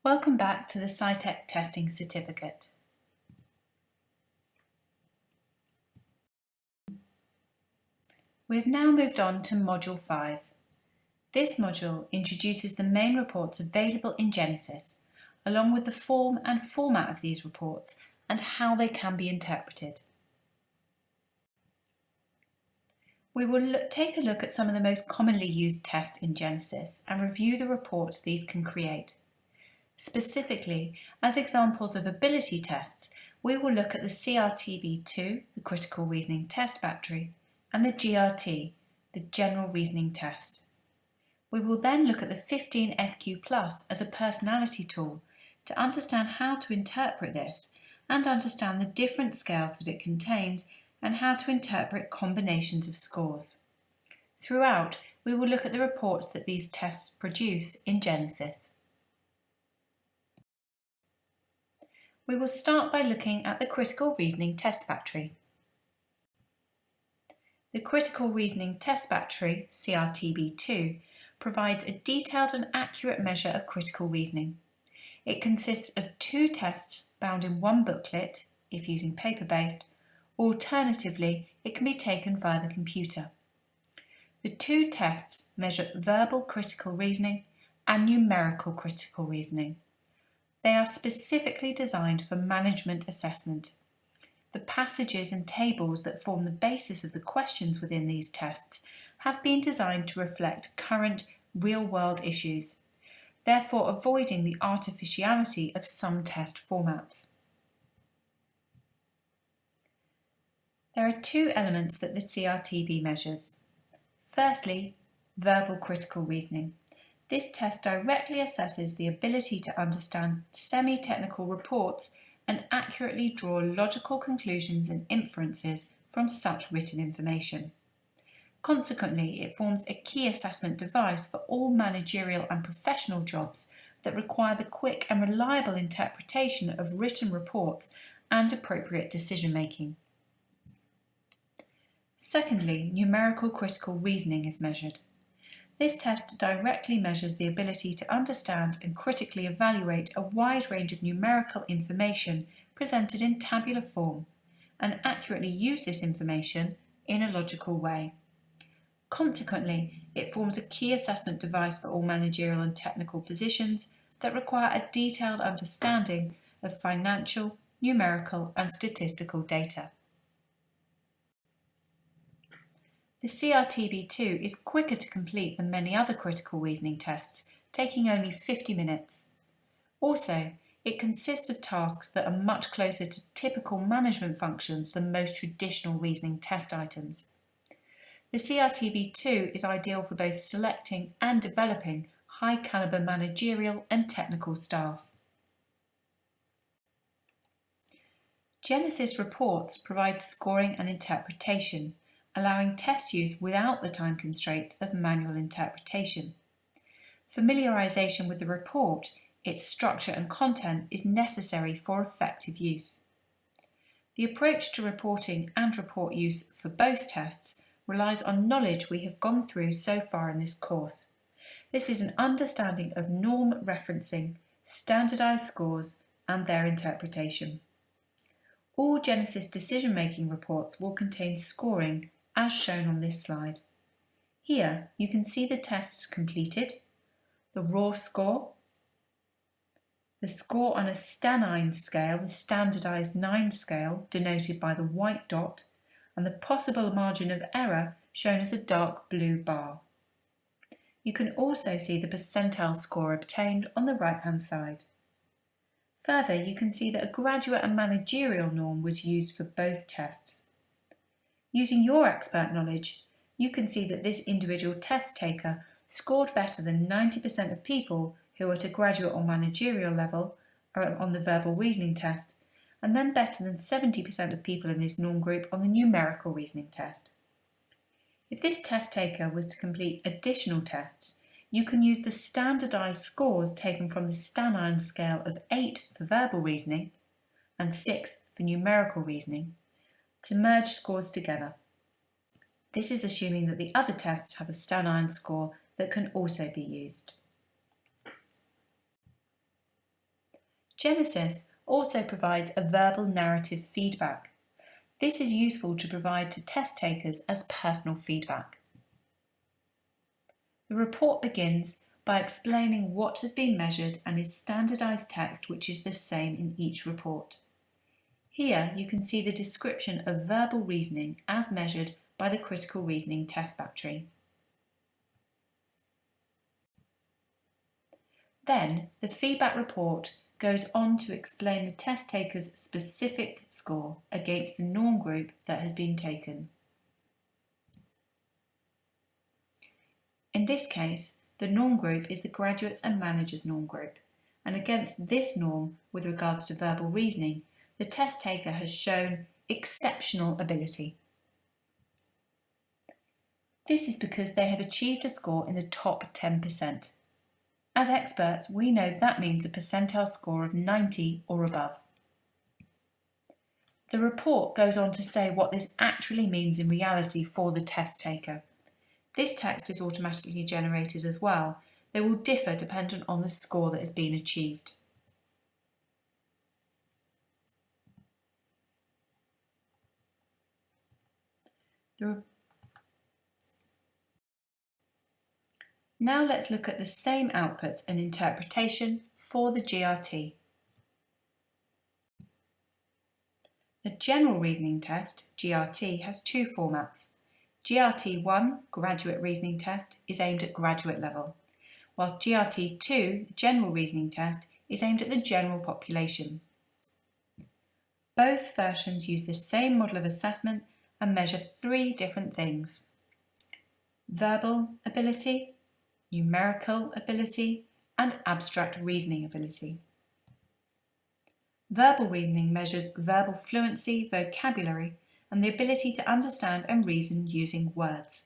Welcome back to the SciTech Testing Certificate. We have now moved on to Module 5. This module introduces the main reports available in Genesys, along with the form and format of these reports and how they can be interpreted. We will take a look at some of the most commonly used tests in Genesys and review the reports these can create. Specifically, as examples of ability tests, we will look at the CRTB2, the Critical Reasoning Test Battery, and the GRT, the General Reasoning Test. We will then look at the 15FQ Plus as a personality tool to understand how to interpret this and understand the different scales that it contains and how to interpret combinations of scores. Throughout, we will look at the reports that these tests produce in Genesys. We will start by looking at the Critical Reasoning Test Battery. The Critical Reasoning Test Battery, CRTB2, provides a detailed and accurate measure of critical reasoning. It consists of 2 tests bound in one booklet, if using paper-based, or alternatively, it can be taken via the computer. The 2 tests measure verbal critical reasoning and numerical critical reasoning. They are specifically designed for management assessment. The passages and tables that form the basis of the questions within these tests have been designed to reflect current real-world issues, therefore avoiding the artificiality of some test formats. There are 2 elements that the CRTB measures. Firstly, verbal critical reasoning. This test directly assesses the ability to understand semi-technical reports and accurately draw logical conclusions and inferences from such written information. Consequently, it forms a key assessment device for all managerial and professional jobs that require the quick and reliable interpretation of written reports and appropriate decision-making. Secondly, numerical critical reasoning is measured. This test directly measures the ability to understand and critically evaluate a wide range of numerical information presented in tabular form and accurately use this information in a logical way. Consequently, it forms a key assessment device for all managerial and technical positions that require a detailed understanding of financial, numerical and statistical data. The CRTB2 is quicker to complete than many other critical reasoning tests, taking only 50 minutes. Also, it consists of tasks that are much closer to typical management functions than most traditional reasoning test items. The CRTB2 is ideal for both selecting and developing high-caliber managerial and technical staff. Genesys reports provide scoring and interpretation, allowing test use without the time constraints of manual interpretation. Familiarisation with the report, its structure and content is necessary for effective use. The approach to reporting and report use for both tests relies on knowledge we have gone through so far in this course. This is an understanding of norm referencing, standardised scores and their interpretation. All Genesys decision-making reports will contain scoring as shown on this slide. Here you can see the tests completed, the raw score, the score on a Stanine scale, the standardised 9 scale denoted by the white dot, and the possible margin of error shown as a dark blue bar. You can also see the percentile score obtained on the right-hand side. Further, you can see that a graduate and managerial norm was used for both tests. Using your expert knowledge, you can see that this individual test taker scored better than 90% of people who are at a graduate or managerial level on the verbal reasoning test, and then better than 70% of people in this norm group on the numerical reasoning test. If this test taker was to complete additional tests, you can use the standardised scores taken from the Stanine scale of 8 for verbal reasoning and 6 for numerical reasoning to merge scores together. This is assuming that the other tests have a Stanine score that can also be used. Genesys also provides a verbal narrative feedback. This is useful to provide to test takers as personal feedback. The report begins by explaining what has been measured and is standardised text which is the same in each report. Here you can see the description of verbal reasoning as measured by the critical reasoning test battery. Then the feedback report goes on to explain the test taker's specific score against the norm group that has been taken. In this case, the norm group is the graduates and managers norm group, and against this norm with regards to verbal reasoning, the test taker has shown exceptional ability. This is because they have achieved a score in the top 10%. As experts, we know that means a percentile score of 90 or above. The report goes on to say what this actually means in reality for the test taker. This text is automatically generated as well. They will differ dependent on the score that has been achieved. Now let's look at the same outputs and interpretation for the GRT. The General Reasoning Test, GRT, has two formats. GRT1, Graduate Reasoning Test, is aimed at graduate level, whilst GRT2, General Reasoning Test, is aimed at the general population. Both versions use the same model of assessment and measure three different things: verbal ability, numerical ability, and abstract reasoning ability. Verbal reasoning measures verbal fluency, vocabulary, and the ability to understand and reason using words.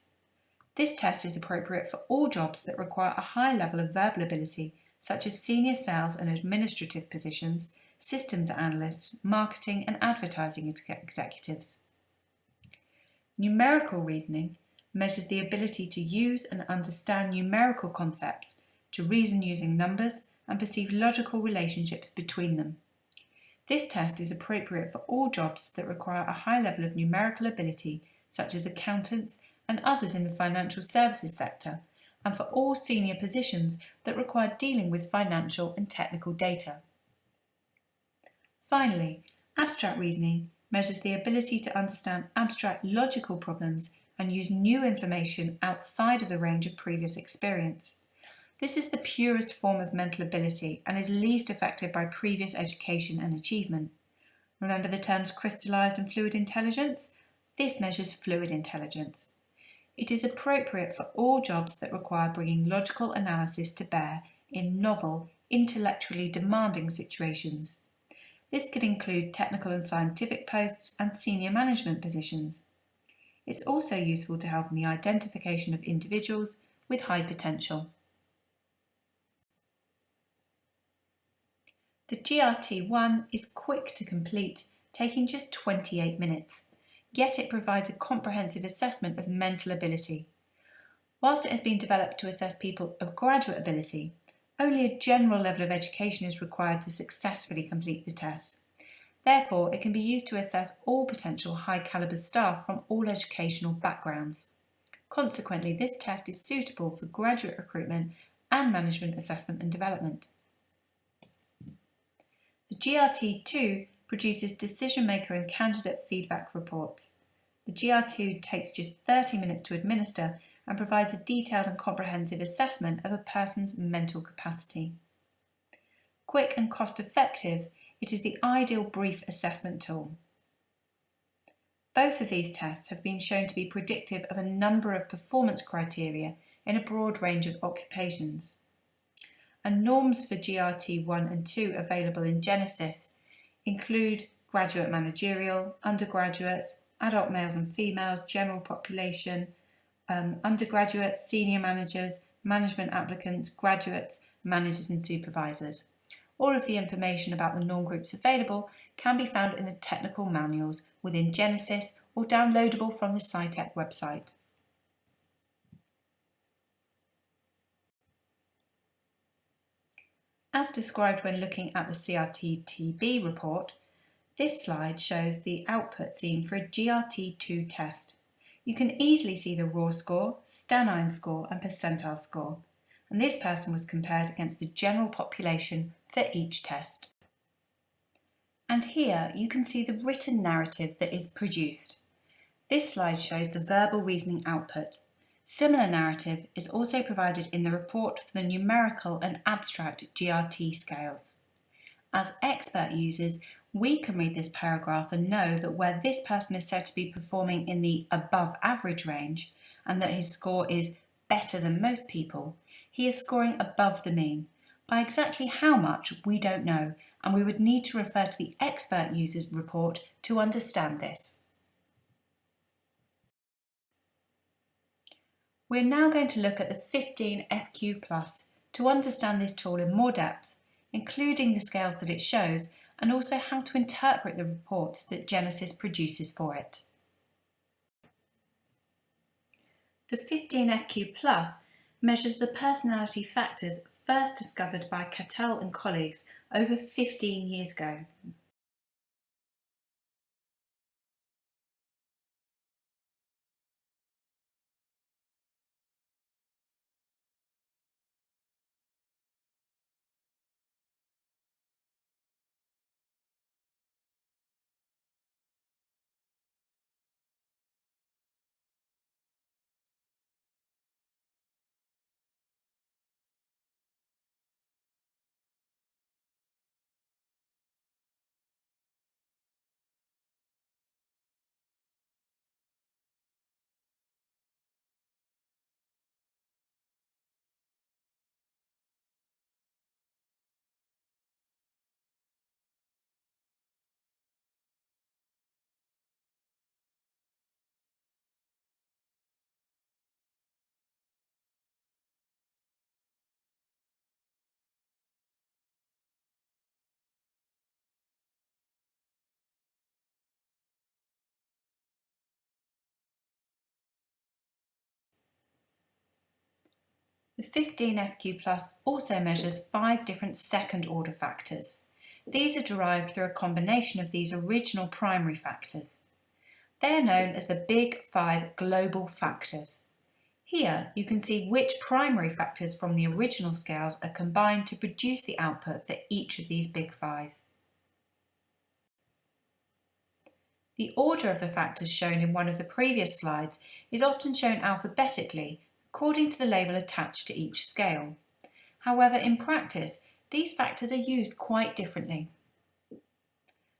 This test is appropriate for all jobs that require a high level of verbal ability, such as senior sales and administrative positions, systems analysts, marketing and advertising executives. Numerical reasoning measures the ability to use and understand numerical concepts, to reason using numbers, and perceive logical relationships between them. This test is appropriate for all jobs that require a high level of numerical ability, such as accountants and others in the financial services sector, and for all senior positions that require dealing with financial and technical data. Finally, abstract reasoning measures the ability to understand abstract logical problems and use new information outside of the range of previous experience. This is the purest form of mental ability and is least affected by previous education and achievement. Remember the terms crystallised and fluid intelligence? This measures fluid intelligence. It is appropriate for all jobs that require bringing logical analysis to bear in novel, intellectually demanding situations. This could include technical and scientific posts and senior management positions. It's also useful to help in the identification of individuals with high potential. The GRT1 is quick to complete, taking just 28 minutes, yet it provides a comprehensive assessment of mental ability. Whilst it has been developed to assess people of graduate ability, only a general level of education is required to successfully complete the test. Therefore, it can be used to assess all potential high-calibre staff from all educational backgrounds. Consequently, this test is suitable for graduate recruitment and management assessment and development. The GRT2 produces decision-maker and candidate feedback reports. The GRT2 takes just 30 minutes to administer and provides a detailed and comprehensive assessment of a person's mental capacity. Quick and cost-effective, it is the ideal brief assessment tool. Both of these tests have been shown to be predictive of a number of performance criteria in a broad range of occupations. And norms for GRT1 and 2 available in Genesys include graduate managerial, undergraduates, adult males and females, general population, undergraduates, senior managers, management applicants, graduates, managers and supervisors. All of the information about the norm groups available can be found in the technical manuals within Genesys or downloadable from the SciTech website. As described when looking at the CRT-TB report, this slide shows the output seen for a GRT2 test. You can easily see the raw score, Stanine score and percentile score, and this person was compared against the general population for each test. And here you can see the written narrative that is produced. This slide shows the verbal reasoning output. Similar narrative is also provided in the report for the numerical and abstract GRT scales. As expert users, we can read this paragraph and know that where this person is said to be performing in the above average range and that his score is better than most people, he is scoring above the mean. By exactly how much, we don't know, and we would need to refer to the expert users report to understand this. We're now going to look at the 15 FQ+ to understand this tool in more depth, including the scales that it shows and also how to interpret the reports that Genesys produces for it. The 15 FQ+ measures the personality factors first discovered by Cattell and colleagues over 15 years ago. The 15 FQ+ also measures 5 different second-order factors. These are derived through a combination of these original primary factors. They are known as the Big 5 global factors. Here you can see which primary factors from the original scales are combined to produce the output for each of these Big 5. The order of the factors shown in one of the previous slides is often shown alphabetically according to the label attached to each scale. However, in practice, these factors are used quite differently.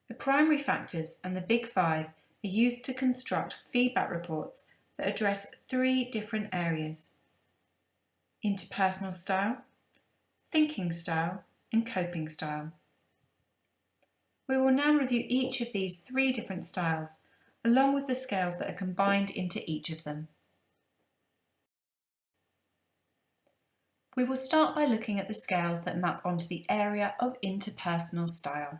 The primary factors and the Big 5 are used to construct feedback reports that address 3 different areas: interpersonal style, thinking style, and coping style. We will now review each of these 3 different styles, along with the scales that are combined into each of them. We will start by looking at the scales that map onto the area of interpersonal style.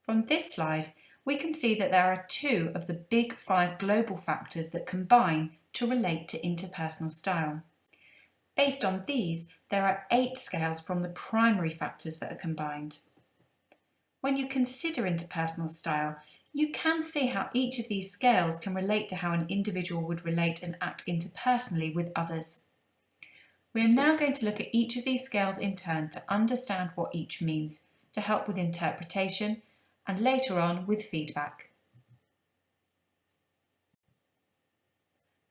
From this slide, we can see that there are 2 of the Big 5 global factors that combine to relate to interpersonal style. Based on these, there are 8 scales from the primary factors that are combined. When you consider interpersonal style, you can see how each of these scales can relate to how an individual would relate and act interpersonally with others. We are now going to look at each of these scales in turn to understand what each means, to help with interpretation, and later on with feedback.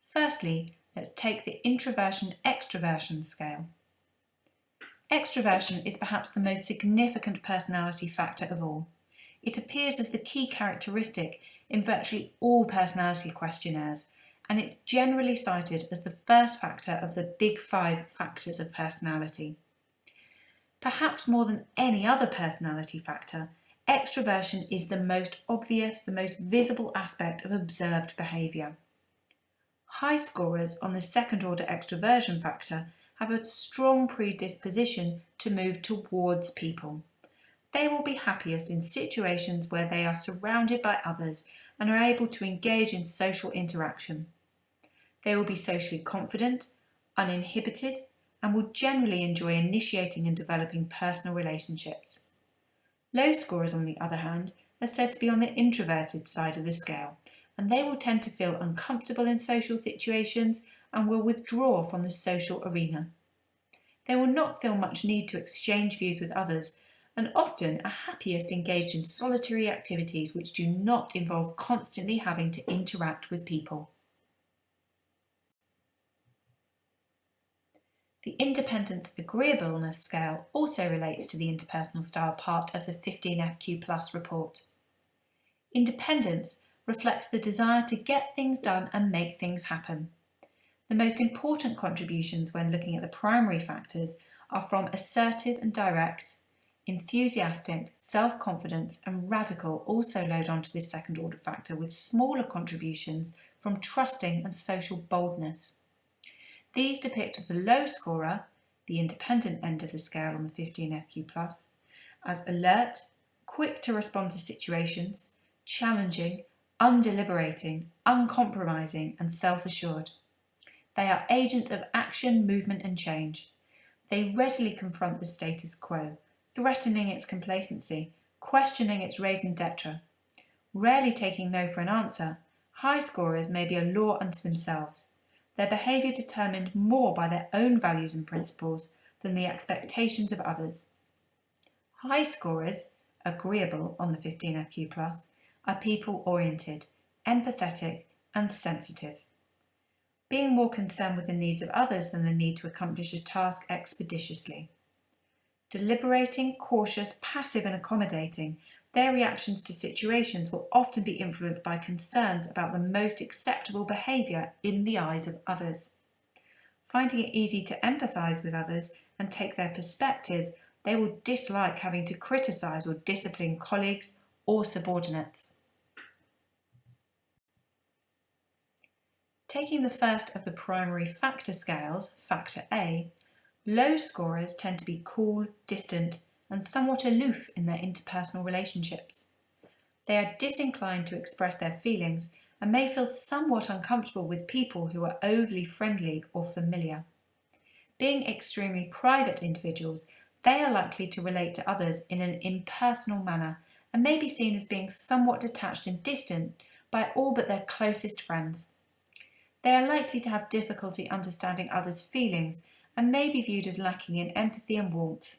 Firstly, let's take the introversion-extroversion scale. Extroversion is perhaps the most significant personality factor of all. It appears as the key characteristic in virtually all personality questionnaires, and it's generally cited as the first factor of the Big 5 factors of personality. Perhaps more than any other personality factor, extroversion is the most obvious, the most visible aspect of observed behaviour. High scorers on the second-order extroversion factor have a strong predisposition to move towards people. They will be happiest in situations where they are surrounded by others and are able to engage in social interaction. They will be socially confident, uninhibited, and will generally enjoy initiating and developing personal relationships. Low scorers, on the other hand, are said to be on the introverted side of the scale, and they will tend to feel uncomfortable in social situations and will withdraw from the social arena. They will not feel much need to exchange views with others and often are happiest engaged in solitary activities which do not involve constantly having to interact with people. The Independence Agreeableness Scale also relates to the interpersonal style part of the 15FQ Plus report. Independence reflects the desire to get things done and make things happen. The most important contributions when looking at the primary factors are from assertive and direct, enthusiastic, self-confidence and radical also load onto this second order factor, with smaller contributions from trusting and social boldness. These depict the low scorer, the independent end of the scale on the 15FQ+, as alert, quick to respond to situations, challenging, undeliberating, uncompromising and self-assured. They are agents of action, movement and change. They readily confront the status quo, threatening its complacency, questioning its raison d'etre. Rarely taking no for an answer, high scorers may be a law unto themselves, their behaviour determined more by their own values and principles than the expectations of others. High scorers, agreeable on the 15FQ+, are people-oriented, empathetic and sensitive, being more concerned with the needs of others than the need to accomplish a task expeditiously. Deliberating, cautious, passive and accommodating, their reactions to situations will often be influenced by concerns about the most acceptable behaviour in the eyes of others. Finding it easy to empathise with others and take their perspective, they will dislike having to criticise or discipline colleagues or subordinates. Taking the first of the primary factor scales, factor A, low scorers tend to be cool, distant, and somewhat aloof in their interpersonal relationships. They are disinclined to express their feelings and may feel somewhat uncomfortable with people who are overly friendly or familiar. Being extremely private individuals, they are likely to relate to others in an impersonal manner and may be seen as being somewhat detached and distant by all but their closest friends. They are likely to have difficulty understanding others' feelings and may be viewed as lacking in empathy and warmth.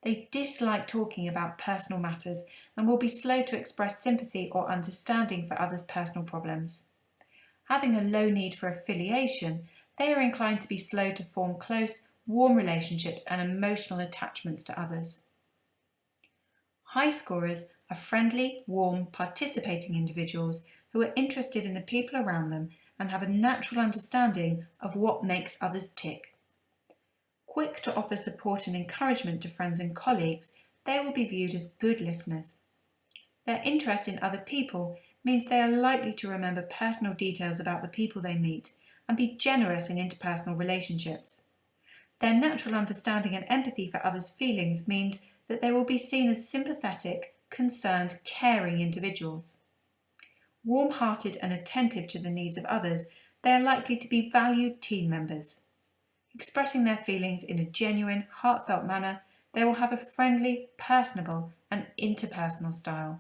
They dislike talking about personal matters and will be slow to express sympathy or understanding for others' personal problems. Having a low need for affiliation, they are inclined to be slow to form close, warm relationships and emotional attachments to others. High scorers are friendly, warm, participating individuals who are interested in the people around them and have a natural understanding of what makes others tick. Quick to offer support and encouragement to friends and colleagues, they will be viewed as good listeners. Their interest in other people means they are likely to remember personal details about the people they meet and be generous in interpersonal relationships. Their natural understanding and empathy for others' feelings means that they will be seen as sympathetic, concerned, caring individuals. Warm-hearted and attentive to the needs of others, they are likely to be valued team members. Expressing their feelings in a genuine, heartfelt manner, they will have a friendly, personable and interpersonal style.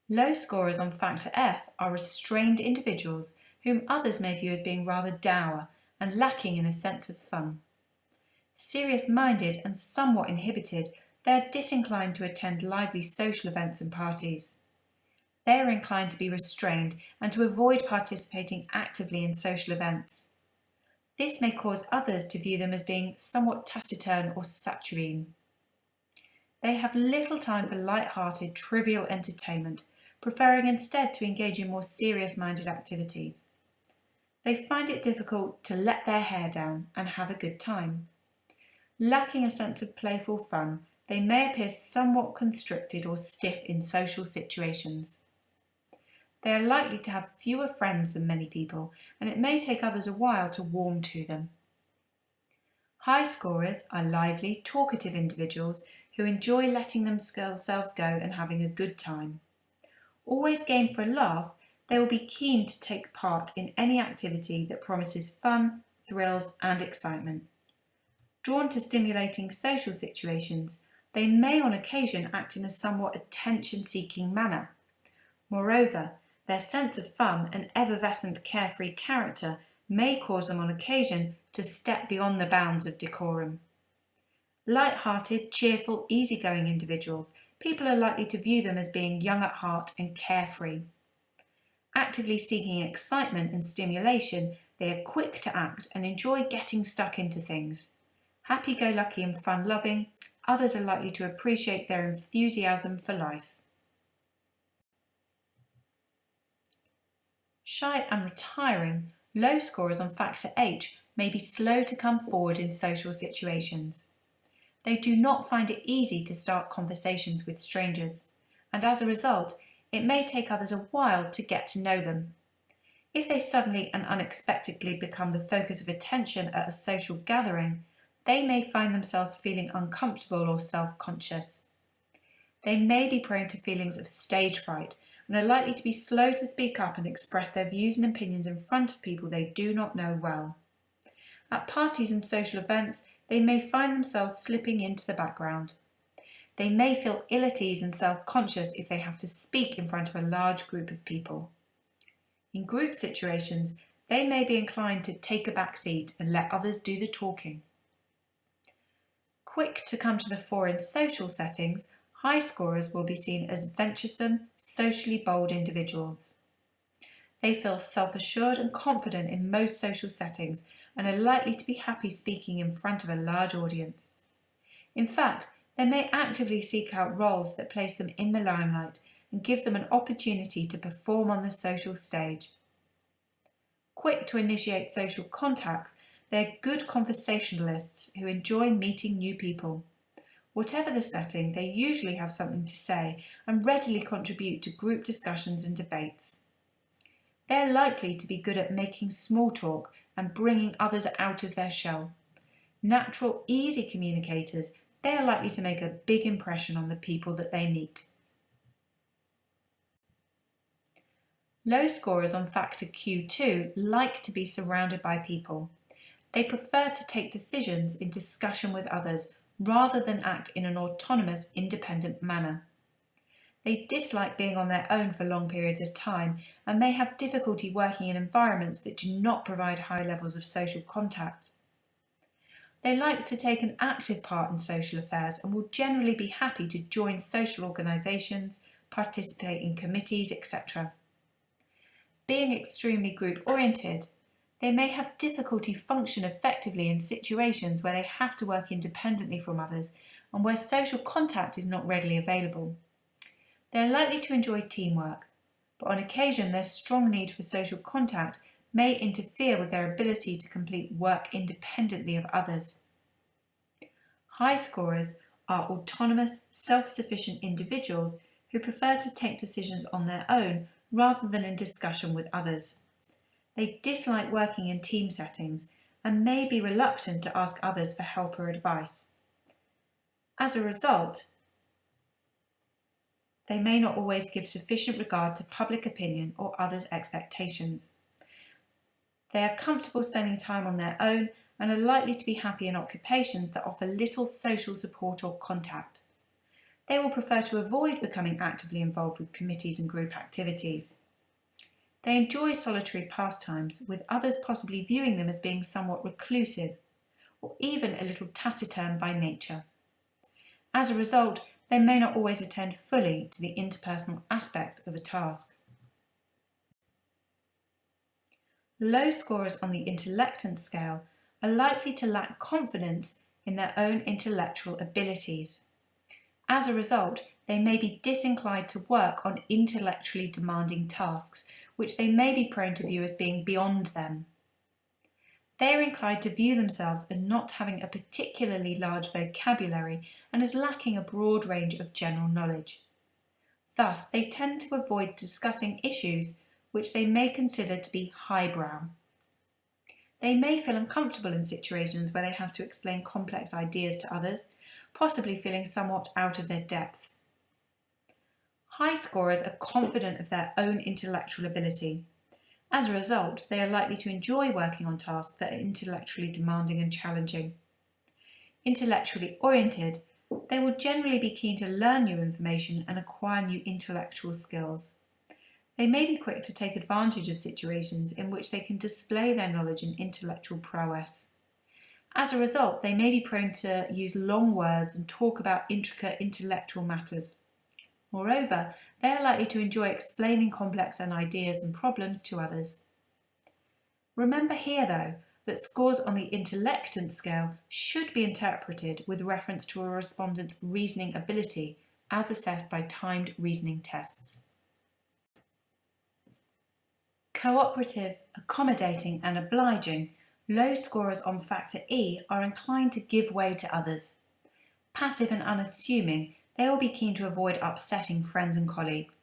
Low scorers on factor F are restrained individuals whom others may view as being rather dour and lacking in a sense of fun. Serious-minded and somewhat inhibited, they are disinclined to attend lively social events and parties. They are inclined to be restrained and to avoid participating actively in social events. This may cause others to view them as being somewhat taciturn or saturine. They have little time for light-hearted, trivial entertainment, preferring instead to engage in more serious-minded activities. They find it difficult to let their hair down and have a good time. Lacking a sense of playful fun, they may appear somewhat constricted or stiff in social situations. They are likely to have fewer friends than many people, and it may take others a while to warm to them. High scorers are lively, talkative individuals who enjoy letting themselves go and having a good time. Always game for a laugh, They will be keen to take part in any activity that promises fun, thrills and excitement. Drawn to stimulating social situations, they may on occasion act in a somewhat attention-seeking manner. Moreover, their sense of fun and effervescent carefree character may cause them on occasion to step beyond the bounds of decorum. Light-hearted, cheerful, easygoing individuals, people are likely to view them as being young at heart and carefree. Actively seeking excitement and stimulation, they are quick to act and enjoy getting stuck into things. Happy-go-lucky and fun-loving, others are likely to appreciate their enthusiasm for life. Shy and retiring, low scorers on factor H may be slow to come forward in social situations. They do not find it easy to start conversations with strangers, and as a result, it may take others a while to get to know them. If they suddenly and unexpectedly become the focus of attention at a social gathering, they may find themselves feeling uncomfortable or self-conscious. They may be prone to feelings of stage fright and are likely to be slow to speak up and express their views and opinions in front of people they do not know well. At parties and social events, they may find themselves slipping into the background. They may feel ill at ease and self-conscious if they have to speak in front of a large group of people. In group situations, they may be inclined to take a back seat and let others do the talking. Quick to come to the fore in social settings, high scorers will be seen as venturesome, socially bold individuals. They feel self-assured and confident in most social settings and are likely to be happy speaking in front of a large audience. In fact, they may actively seek out roles that place them in the limelight and give them an opportunity to perform on the social stage. Quick to initiate social contacts, they are good conversationalists who enjoy meeting new people. Whatever the setting, they usually have something to say and readily contribute to group discussions and debates. They are likely to be good at making small talk and bringing others out of their shell. Natural, easy communicators, they are likely to make a big impression on the people that they meet. Low scorers on factor Q2 like to be surrounded by people. They prefer to take decisions in discussion with others rather than act in an autonomous, independent manner. They dislike being on their own for long periods of time and may have difficulty working in environments that do not provide high levels of social contact. They like to take an active part in social affairs and will generally be happy to join social organisations, participate in committees, etc. Being extremely group-oriented, they may have difficulty function effectively in situations where they have to work independently from others and where social contact is not readily available. They are likely to enjoy teamwork, but on occasion their strong need for social contact may interfere with their ability to complete work independently of others. High scorers are autonomous, self-sufficient individuals who prefer to take decisions on their own rather than in discussion with others. They dislike working in team settings and may be reluctant to ask others for help or advice. As a result, they may not always give sufficient regard to public opinion or others' expectations. They are comfortable spending time on their own and are likely to be happy in occupations that offer little social support or contact. They will prefer to avoid becoming actively involved with committees and group activities. They enjoy solitary pastimes, with others possibly viewing them as being somewhat reclusive, or even a little taciturn by nature. As a result, they may not always attend fully to the interpersonal aspects of a task. Low scorers on the intellectant scale are likely to lack confidence in their own intellectual abilities. As a result, they may be disinclined to work on intellectually demanding tasks, which they may be prone to view as being beyond them. They are inclined to view themselves as not having a particularly large vocabulary and as lacking a broad range of general knowledge. Thus, they tend to avoid discussing issues which they may consider to be highbrow. They may feel uncomfortable in situations where they have to explain complex ideas to others, possibly feeling somewhat out of their depth. High scorers are confident of their own intellectual ability. As a result, they are likely to enjoy working on tasks that are intellectually demanding and challenging. Intellectually oriented, they will generally be keen to learn new information and acquire new intellectual skills. They may be quick to take advantage of situations in which they can display their knowledge and intellectual prowess. As a result, they may be prone to use long words and talk about intricate intellectual matters. Moreover, they are likely to enjoy explaining complex ideas and problems to others. Remember here, though, that scores on the intellectant scale should be interpreted with reference to a respondent's reasoning ability as assessed by timed reasoning tests. Cooperative, accommodating and obliging, low scorers on factor E are inclined to give way to others. Passive and unassuming, they will be keen to avoid upsetting friends and colleagues.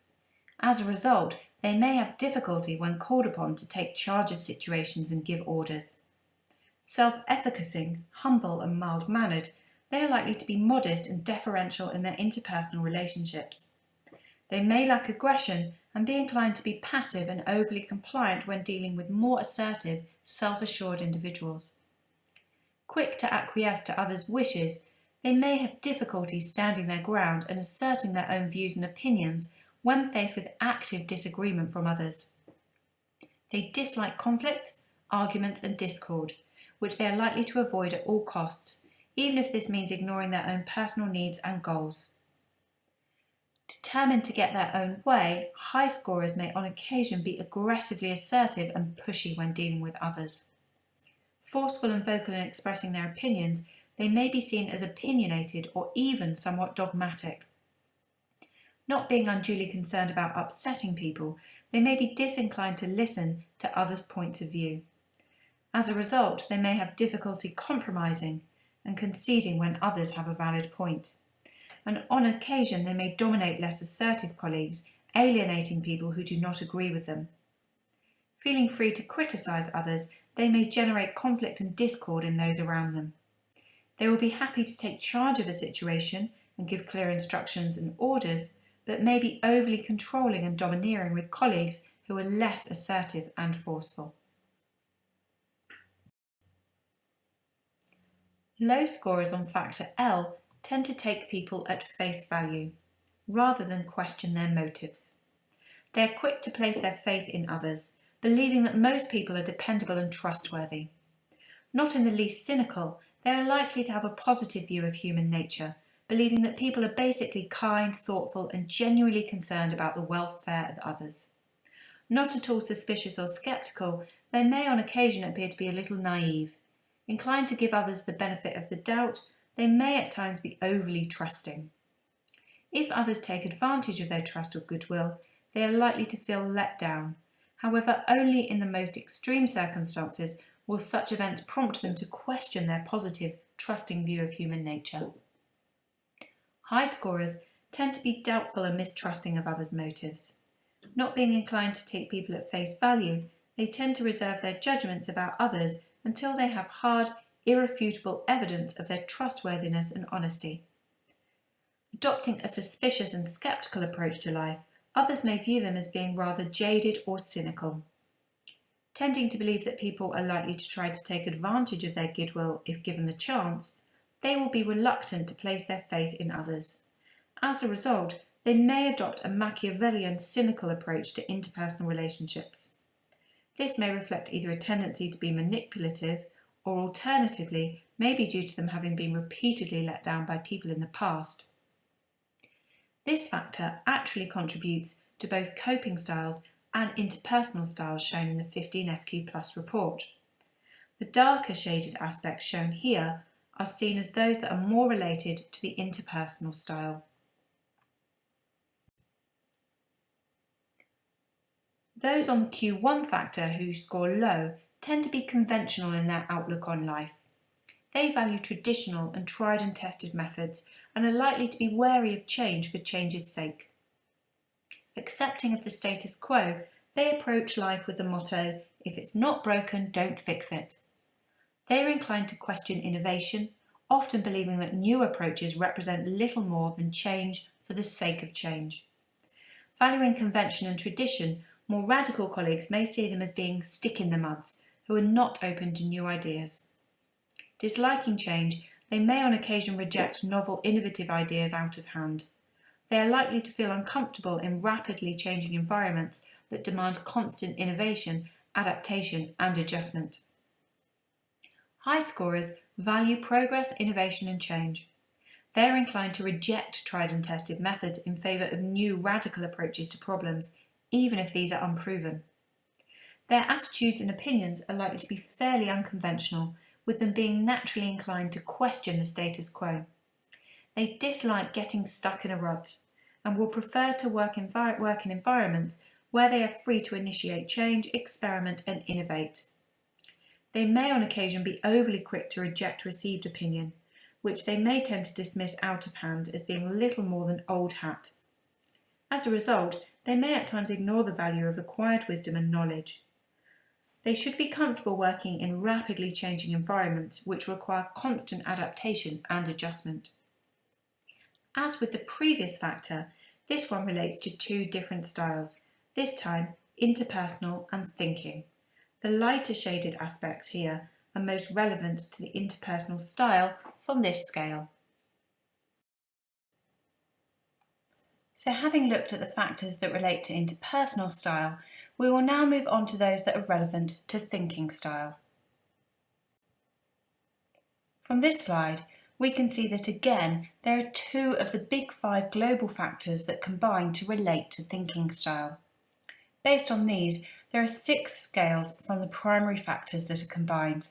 As a result, they may have difficulty when called upon to take charge of situations and give orders. Self-efficacy, humble and mild-mannered, they are likely to be modest and deferential in their interpersonal relationships. They may lack aggression and be inclined to be passive and overly compliant when dealing with more assertive, self-assured individuals. Quick to acquiesce to others' wishes, they may have difficulty standing their ground and asserting their own views and opinions when faced with active disagreement from others. They dislike conflict, arguments and discord, which they are likely to avoid at all costs, even if this means ignoring their own personal needs and goals. Determined to get their own way, high scorers may on occasion be aggressively assertive and pushy when dealing with others. Forceful and vocal in expressing their opinions, they may be seen as opinionated or even somewhat dogmatic. Not being unduly concerned about upsetting people, they may be disinclined to listen to others' points of view. As a result, they may have difficulty compromising and conceding when others have a valid point. And on occasion, they may dominate less assertive colleagues, alienating people who do not agree with them. Feeling free to criticise others, they may generate conflict and discord in those around them. They will be happy to take charge of a situation and give clear instructions and orders, but may be overly controlling and domineering with colleagues who are less assertive and forceful. Low scorers on factor L tend to take people at face value, rather than question their motives. They are quick to place their faith in others, believing that most people are dependable and trustworthy. Not in the least cynical, they are likely to have a positive view of human nature, believing that people are basically kind, thoughtful, and genuinely concerned about the welfare of others. Not at all suspicious or sceptical, they may on occasion appear to be a little naive. Inclined to give others the benefit of the doubt, they may at times be overly trusting. If others take advantage of their trust or goodwill, they are likely to feel let down. However, only in the most extreme circumstances will such events prompt them to question their positive, trusting view of human nature. High scorers tend to be doubtful and mistrusting of others' motives. Not being inclined to take people at face value, they tend to reserve their judgments about others until they have hard, irrefutable evidence of their trustworthiness and honesty. Adopting a suspicious and sceptical approach to life, others may view them as being rather jaded or cynical. Tending to believe that people are likely to try to take advantage of their goodwill if given the chance, they will be reluctant to place their faith in others. As a result, they may adopt a Machiavellian, cynical approach to interpersonal relationships. This may reflect either a tendency to be manipulative or alternatively may be due to them having been repeatedly let down by people in the past. This factor actually contributes to both coping styles and interpersonal styles shown in the 15FQ+ report. The darker shaded aspects shown here are seen as those that are more related to the interpersonal style. Those on the Q1 factor who score low tend to be conventional in their outlook on life. They value traditional and tried and tested methods and are likely to be wary of change for change's sake. Accepting of the status quo, they approach life with the motto, if it's not broken, don't fix it. They are inclined to question innovation, often believing that new approaches represent little more than change for the sake of change. Valuing convention and tradition, more radical colleagues may see them as being stick-in-the-muds, who are not open to new ideas. Disliking change, they may on occasion reject novel, innovative ideas out of hand. They are likely to feel uncomfortable in rapidly changing environments that demand constant innovation, adaptation and adjustment. High scorers value progress, innovation and change. They are inclined to reject tried and tested methods in favour of new radical approaches to problems, even if these are unproven. Their attitudes and opinions are likely to be fairly unconventional, with them being naturally inclined to question the status quo. They dislike getting stuck in a rut and will prefer to work in environments where they are free to initiate change, experiment and innovate. They may on occasion be overly quick to reject received opinion, which they may tend to dismiss out of hand as being little more than old hat. As a result, they may at times ignore the value of acquired wisdom and knowledge. They should be comfortable working in rapidly changing environments which require constant adaptation and adjustment. As with the previous factor, this one relates to two different styles, this time interpersonal and thinking. The lighter shaded aspects here are most relevant to the interpersonal style from this scale. So having looked at the factors that relate to interpersonal style, we will now move on to those that are relevant to thinking style. From this slide, we can see that again there are two of the big 5 global factors that combine to relate to thinking style. Based on these, there are 6 scales from the primary factors that are combined.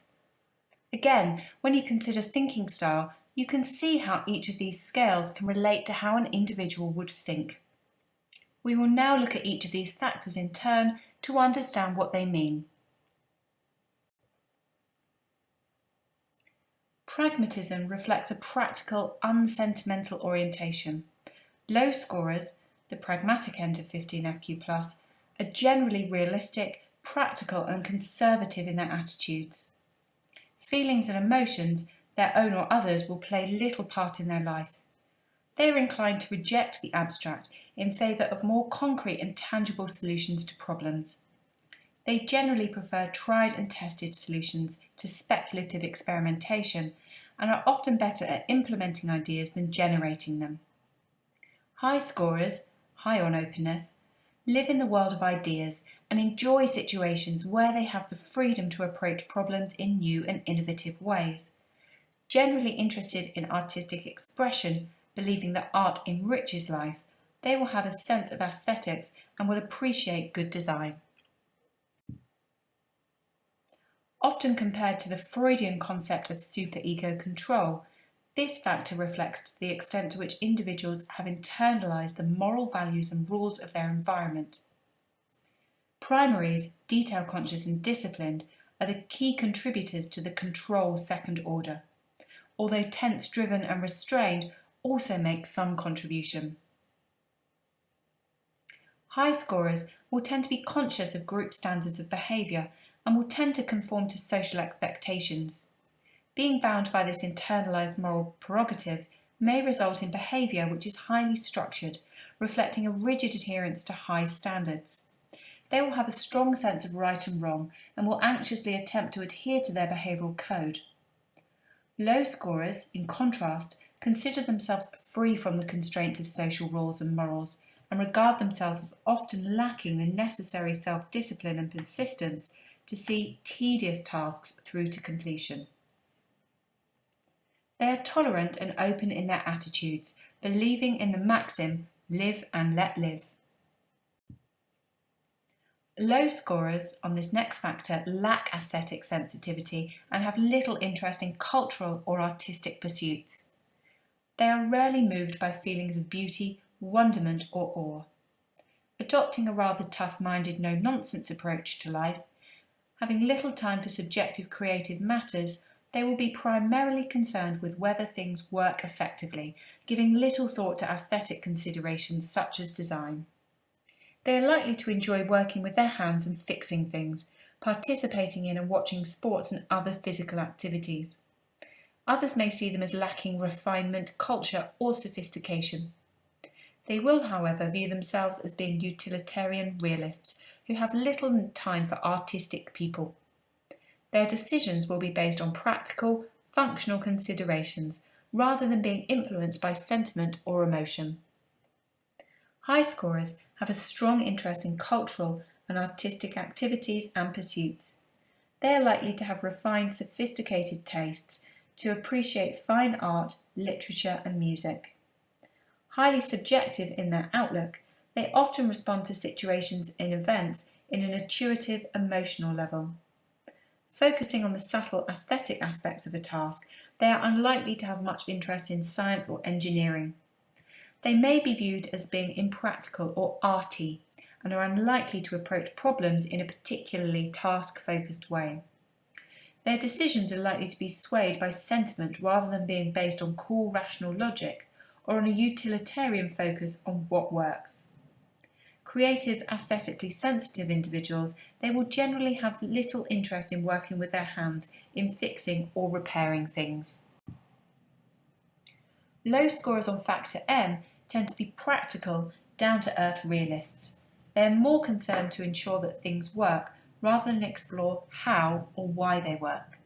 Again, when you consider thinking style, you can see how each of these scales can relate to how an individual would think. We will now look at each of these factors in turn to understand what they mean. Pragmatism reflects a practical, unsentimental orientation. Low scorers, the pragmatic end of 15FQ+, are generally realistic, practical and conservative in their attitudes. Feelings and emotions, their own or others, will play little part in their life. They are inclined to reject the abstract in favour of more concrete and tangible solutions to problems. They generally prefer tried and tested solutions to speculative experimentation and are often better at implementing ideas than generating them. High scorers, high on openness, live in the world of ideas and enjoy situations where they have the freedom to approach problems in new and innovative ways. Generally interested in artistic expression, believing that art enriches life, they will have a sense of aesthetics and will appreciate good design. Often compared to the Freudian concept of superego control, this factor reflects the extent to which individuals have internalised the moral values and rules of their environment. Primaries, detail conscious and disciplined, are the key contributors to the control second order, although tense, driven and restrained also make some contribution. High scorers will tend to be conscious of group standards of behaviour and will tend to conform to social expectations. Being bound by this internalised moral prerogative may result in behaviour which is highly structured, reflecting a rigid adherence to high standards. They will have a strong sense of right and wrong and will anxiously attempt to adhere to their behavioural code. Low scorers, in contrast, consider themselves free from the constraints of social rules and morals and regard themselves as often lacking the necessary self-discipline and persistence to see tedious tasks through to completion. They are tolerant and open in their attitudes, believing in the maxim, live and let live. Low scorers on this next factor lack aesthetic sensitivity and have little interest in cultural or artistic pursuits. They are rarely moved by feelings of beauty, wonderment or awe. Adopting a rather tough-minded, no-nonsense approach to life, having little time for subjective creative matters, they will be primarily concerned with whether things work effectively, giving little thought to aesthetic considerations such as design. They are likely to enjoy working with their hands and fixing things, participating in and watching sports and other physical activities. Others may see them as lacking refinement, culture or sophistication. They will, however, view themselves as being utilitarian realists who have little time for artistic people. Their decisions will be based on practical, functional considerations rather than being influenced by sentiment or emotion. High scorers have a strong interest in cultural and artistic activities and pursuits. They are likely to have refined, sophisticated tastes, to appreciate fine art, literature, and music. Highly subjective in their outlook, they often respond to situations and events in an intuitive, emotional level. Focusing on the subtle aesthetic aspects of a task, they are unlikely to have much interest in science or engineering. They may be viewed as being impractical or arty, and are unlikely to approach problems in a particularly task-focused way. Their decisions are likely to be swayed by sentiment rather than being based on cool rational logic or on a utilitarian focus on what works. Creative, aesthetically sensitive individuals, they will generally have little interest in working with their hands in fixing or repairing things. Low scorers on factor M tend to be practical, down-to-earth realists. They are more concerned to ensure that things work rather than explore how or why they work.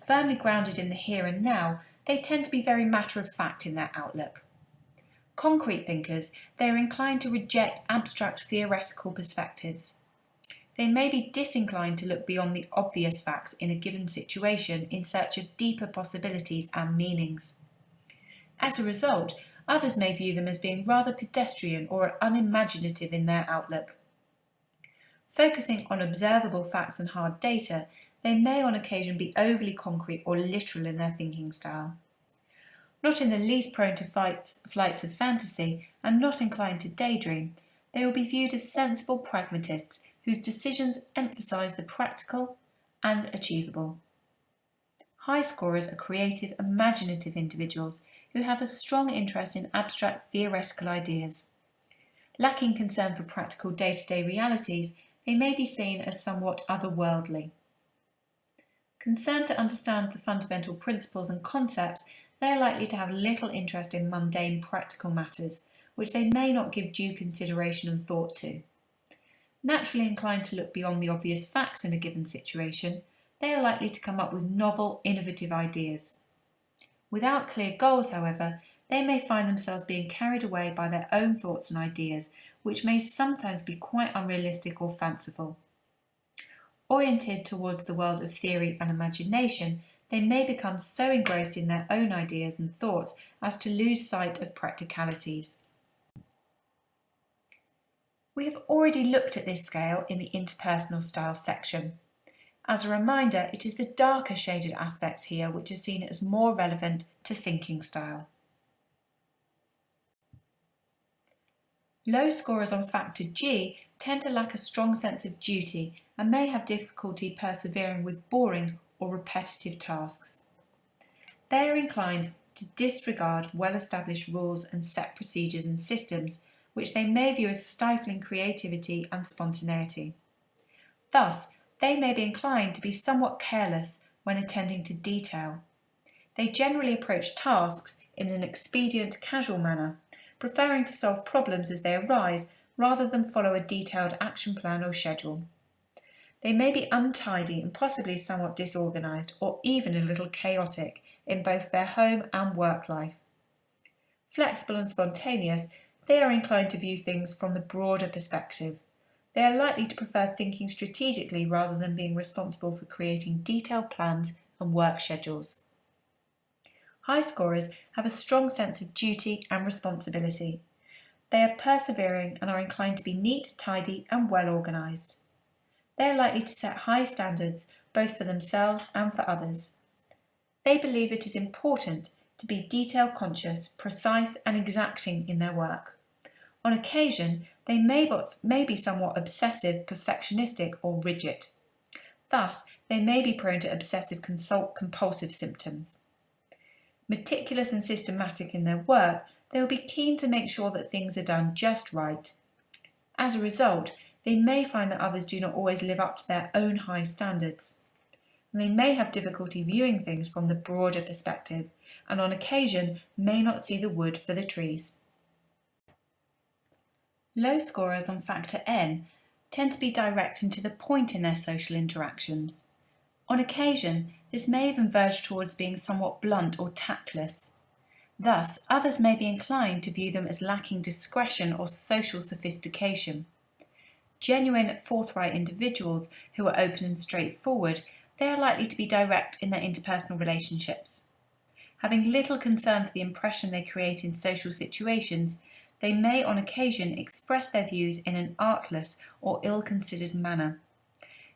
Firmly grounded in the here and now, they tend to be very matter-of-fact in their outlook. Concrete thinkers, they are inclined to reject abstract theoretical perspectives. They may be disinclined to look beyond the obvious facts in a given situation in search of deeper possibilities and meanings. As a result, others may view them as being rather pedestrian or unimaginative in their outlook. Focusing on observable facts and hard data, they may on occasion be overly concrete or literal in their thinking style. Not in the least prone to flights of fantasy and not inclined to daydream, they will be viewed as sensible pragmatists whose decisions emphasise the practical and achievable. High scorers are creative, imaginative individuals who have a strong interest in abstract theoretical ideas. Lacking concern for practical day-to-day realities, they may be seen as somewhat otherworldly. Concerned to understand the fundamental principles and concepts, they are likely to have little interest in mundane practical matters, which they may not give due consideration and thought to. Naturally inclined to look beyond the obvious facts in a given situation, they are likely to come up with novel, innovative ideas. Without clear goals, however, they may find themselves being carried away by their own thoughts and ideas, which may sometimes be quite unrealistic or fanciful. Oriented towards the world of theory and imagination, they may become so engrossed in their own ideas and thoughts as to lose sight of practicalities. We have already looked at this scale in the interpersonal style section. As a reminder, it is the darker shaded aspects here which are seen as more relevant to thinking style. Low scorers on factor G tend to lack a strong sense of duty and may have difficulty persevering with boring or repetitive tasks. They are inclined to disregard well-established rules and set procedures and systems, which they may view as stifling creativity and spontaneity. Thus, they may be inclined to be somewhat careless when attending to detail. They generally approach tasks in an expedient, casual manner, preferring to solve problems as they arise rather than follow a detailed action plan or schedule. They may be untidy and possibly somewhat disorganised or even a little chaotic in both their home and work life. Flexible and spontaneous, they are inclined to view things from the broader perspective. They are likely to prefer thinking strategically rather than being responsible for creating detailed plans and work schedules. High scorers have a strong sense of duty and responsibility. They are persevering and are inclined to be neat, tidy and well organised. They are likely to set high standards both for themselves and for others. They believe it is important to be detail conscious, precise and exacting in their work. On occasion, they may be somewhat obsessive, perfectionistic or rigid. Thus, they may be prone to obsessive compulsive symptoms. Meticulous and systematic in their work, they will be keen to make sure that things are done just right. As a result, they may find that others do not always live up to their own high standards. And they may have difficulty viewing things from the broader perspective, and on occasion may not see the wood for the trees. Low scorers on factor N tend to be direct and to the point in their social interactions. On occasion, this may even verge towards being somewhat blunt or tactless. Thus, others may be inclined to view them as lacking discretion or social sophistication. Genuine, forthright individuals who are open and straightforward, they are likely to be direct in their interpersonal relationships. Having little concern for the impression they create in social situations, they may on occasion express their views in an artless or ill-considered manner.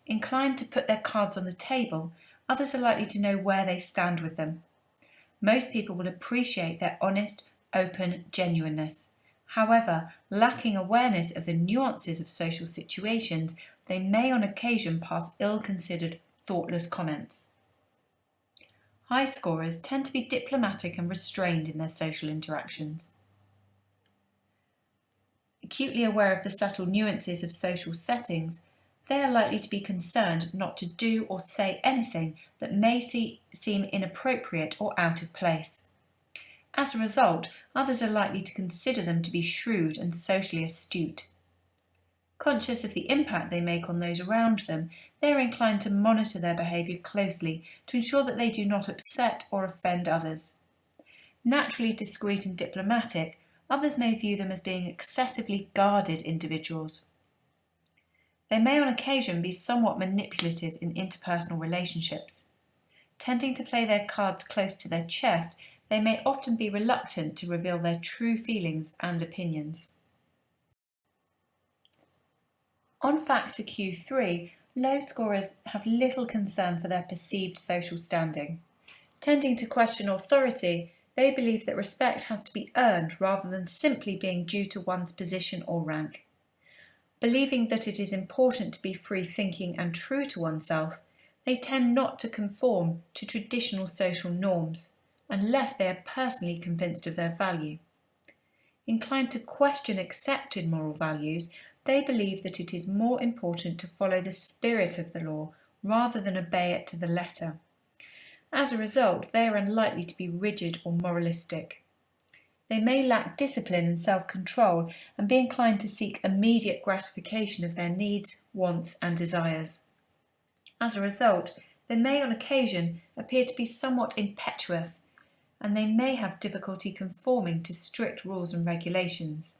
Inclined to put their cards on the table, others are likely to know where they stand with them. Most people will appreciate their honest, open genuineness. However, lacking awareness of the nuances of social situations, they may on occasion pass ill-considered, thoughtless comments. High scorers tend to be diplomatic and restrained in their social interactions. Acutely aware of the subtle nuances of social settings, they are likely to be concerned not to do or say anything that may seem inappropriate or out of place. As a result, others are likely to consider them to be shrewd and socially astute. Conscious of the impact they make on those around them, they are inclined to monitor their behaviour closely to ensure that they do not upset or offend others. Naturally discreet and diplomatic, others may view them as being excessively guarded individuals. They may on occasion be somewhat manipulative in interpersonal relationships. Tending to play their cards close to their chest, they may often be reluctant to reveal their true feelings and opinions. On factor Q3, low scorers have little concern for their perceived social standing. Tending to question authority, they believe that respect has to be earned rather than simply being due to one's position or rank. Believing that it is important to be free-thinking and true to oneself, they tend not to conform to traditional social norms, unless they are personally convinced of their value. Inclined to question accepted moral values, they believe that it is more important to follow the spirit of the law rather than obey it to the letter. As a result, they are unlikely to be rigid or moralistic. They may lack discipline and self-control and be inclined to seek immediate gratification of their needs, wants and desires. As a result, they may on occasion appear to be somewhat impetuous, and they may have difficulty conforming to strict rules and regulations.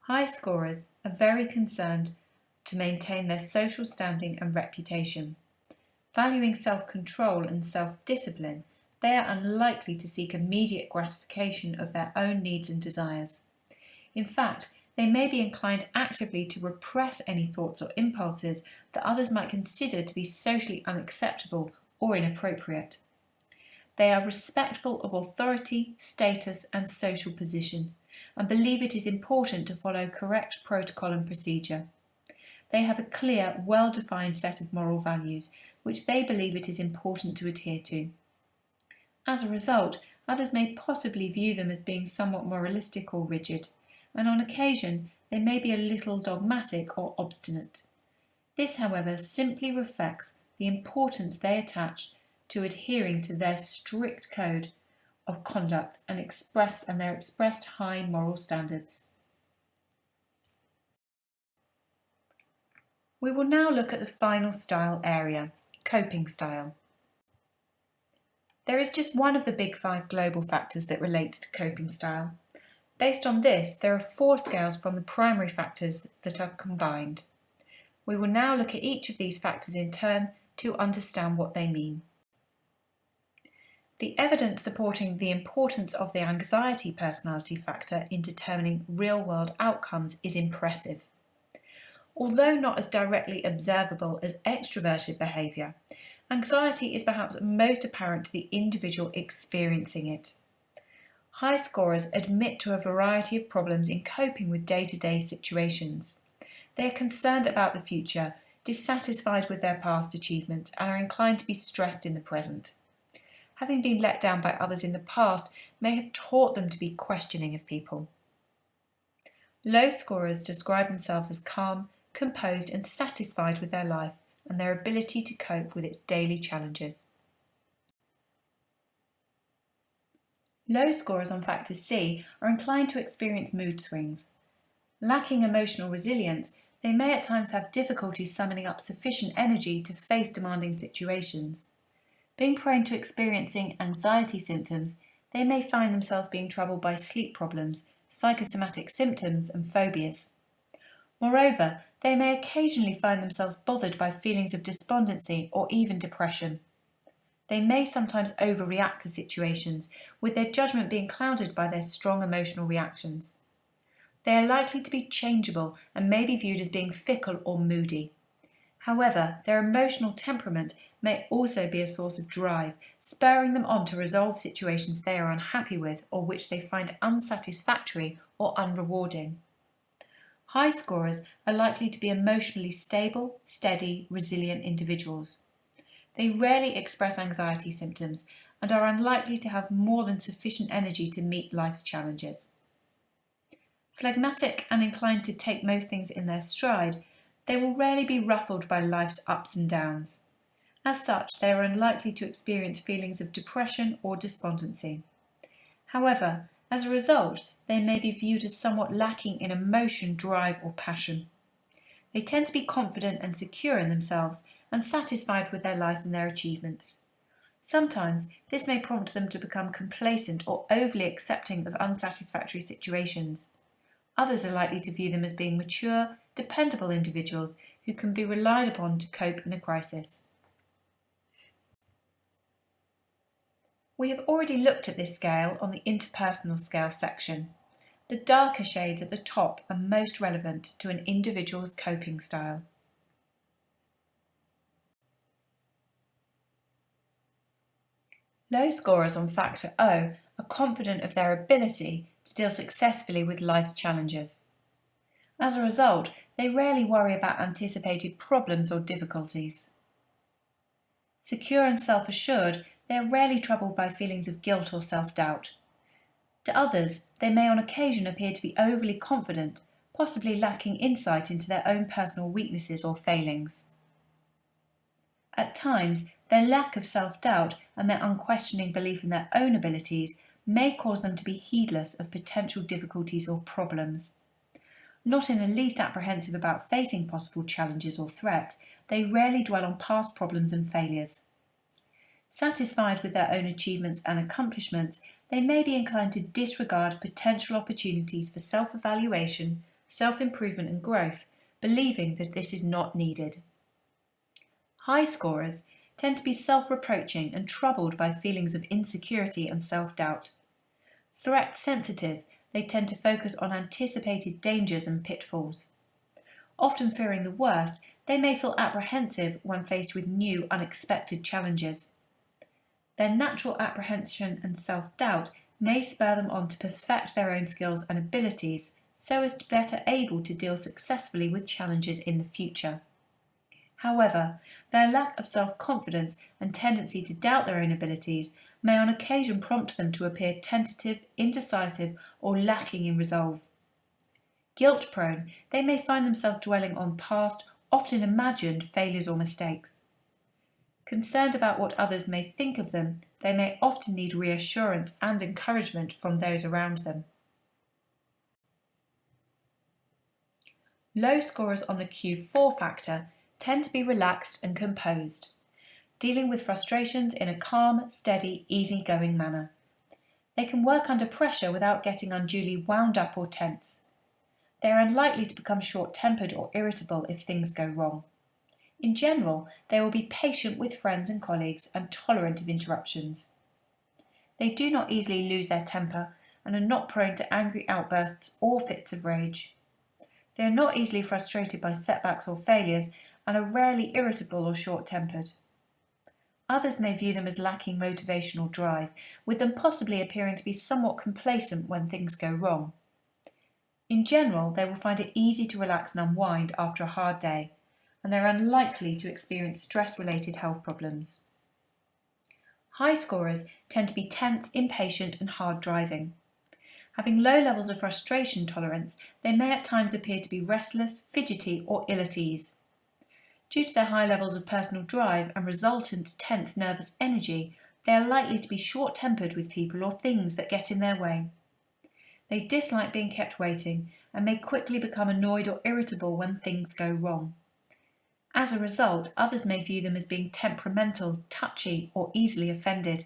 High scorers are very concerned to maintain their social standing and reputation. Valuing self-control and self-discipline, they are unlikely to seek immediate gratification of their own needs and desires. In fact, they may be inclined actively to repress any thoughts or impulses that others might consider to be socially unacceptable or inappropriate. They are respectful of authority, status and social position, and believe it is important to follow correct protocol and procedure. They have a clear, well-defined set of moral values, which they believe it is important to adhere to. As a result, others may possibly view them as being somewhat moralistic or rigid, and on occasion they may be a little dogmatic or obstinate. This, however, simply reflects the importance they attach to adhering to their strict code of conduct and their expressed high moral standards. We will now look at the final style area, coping style. There is just one of the big 5 global factors that relates to coping style. Based on this, there are 4 scales from the primary factors that are combined. We will now look at each of these factors in turn to understand what they mean. The evidence supporting the importance of the anxiety personality factor in determining real-world outcomes is impressive. Although not as directly observable as extroverted behaviour, anxiety is perhaps most apparent to the individual experiencing it. High scorers admit to a variety of problems in coping with day-to-day situations. They are concerned about the future, dissatisfied with their past achievements, and are inclined to be stressed in the present. Having been let down by others in the past may have taught them to be questioning of people. Low scorers describe themselves as calm, composed and satisfied with their life and their ability to cope with its daily challenges. Low scorers on factor C are inclined to experience mood swings. Lacking emotional resilience, they may at times have difficulty summoning up sufficient energy to face demanding situations. Being prone to experiencing anxiety symptoms, they may find themselves being troubled by sleep problems, psychosomatic symptoms, and phobias. Moreover, they may occasionally find themselves bothered by feelings of despondency or even depression. They may sometimes overreact to situations, with their judgment being clouded by their strong emotional reactions. They are likely to be changeable and may be viewed as being fickle or moody. However, their emotional temperament may also be a source of drive, spurring them on to resolve situations they are unhappy with or which they find unsatisfactory or unrewarding. High scorers are likely to be emotionally stable, steady, resilient individuals. They rarely express anxiety symptoms and are unlikely to have more than sufficient energy to meet life's challenges. Phlegmatic and inclined to take most things in their stride, they will rarely be ruffled by life's ups and downs. As such, they are unlikely to experience feelings of depression or despondency. However, as a result, they may be viewed as somewhat lacking in emotion, drive, or passion. They tend to be confident and secure in themselves and satisfied with their life and their achievements. Sometimes this may prompt them to become complacent or overly accepting of unsatisfactory situations. Others are likely to view them as being mature, dependable individuals who can be relied upon to cope in a crisis. We have already looked at this scale on the interpersonal scale section. The darker shades at the top are most relevant to an individual's coping style. Low scorers on factor O are confident of their ability to deal successfully with life's challenges. As a result, they rarely worry about anticipated problems or difficulties. Secure and self-assured, they are rarely troubled by feelings of guilt or self-doubt. To others, they may on occasion appear to be overly confident, possibly lacking insight into their own personal weaknesses or failings. At times, their lack of self-doubt and their unquestioning belief in their own abilities may cause them to be heedless of potential difficulties or problems. Not in the least apprehensive about facing possible challenges or threats, they rarely dwell on past problems and failures. Satisfied with their own achievements and accomplishments, they may be inclined to disregard potential opportunities for self-evaluation, self-improvement and growth, believing that this is not needed. High scorers tend to be self-reproaching and troubled by feelings of insecurity and self-doubt. Threat-sensitive, they tend to focus on anticipated dangers and pitfalls. Often fearing the worst, they may feel apprehensive when faced with new, unexpected challenges. Their natural apprehension and self-doubt may spur them on to perfect their own skills and abilities so as to be better able to deal successfully with challenges in the future. However, their lack of self-confidence and tendency to doubt their own abilities may on occasion prompt them to appear tentative, indecisive, or lacking in resolve. Guilt-prone, they may find themselves dwelling on past, often imagined failures or mistakes. Concerned about what others may think of them, they may often need reassurance and encouragement from those around them. Low scorers on the Q4 factor tend to be relaxed and composed, dealing with frustrations in a calm, steady, easygoing manner. They can work under pressure without getting unduly wound up or tense. They are unlikely to become short-tempered or irritable if things go wrong. In general, they will be patient with friends and colleagues and tolerant of interruptions. They do not easily lose their temper and are not prone to angry outbursts or fits of rage. They are not easily frustrated by setbacks or failures and are rarely irritable or short-tempered. Others may view them as lacking motivational drive, with them possibly appearing to be somewhat complacent when things go wrong. In general, they will find it easy to relax and unwind after a hard day, and they are unlikely to experience stress-related health problems. High scorers tend to be tense, impatient and hard driving. Having low levels of frustration tolerance, they may at times appear to be restless, fidgety or ill at ease. Due to their high levels of personal drive and resultant tense nervous energy, they are likely to be short-tempered with people or things that get in their way. They dislike being kept waiting and may quickly become annoyed or irritable when things go wrong. As a result, others may view them as being temperamental, touchy, or easily offended.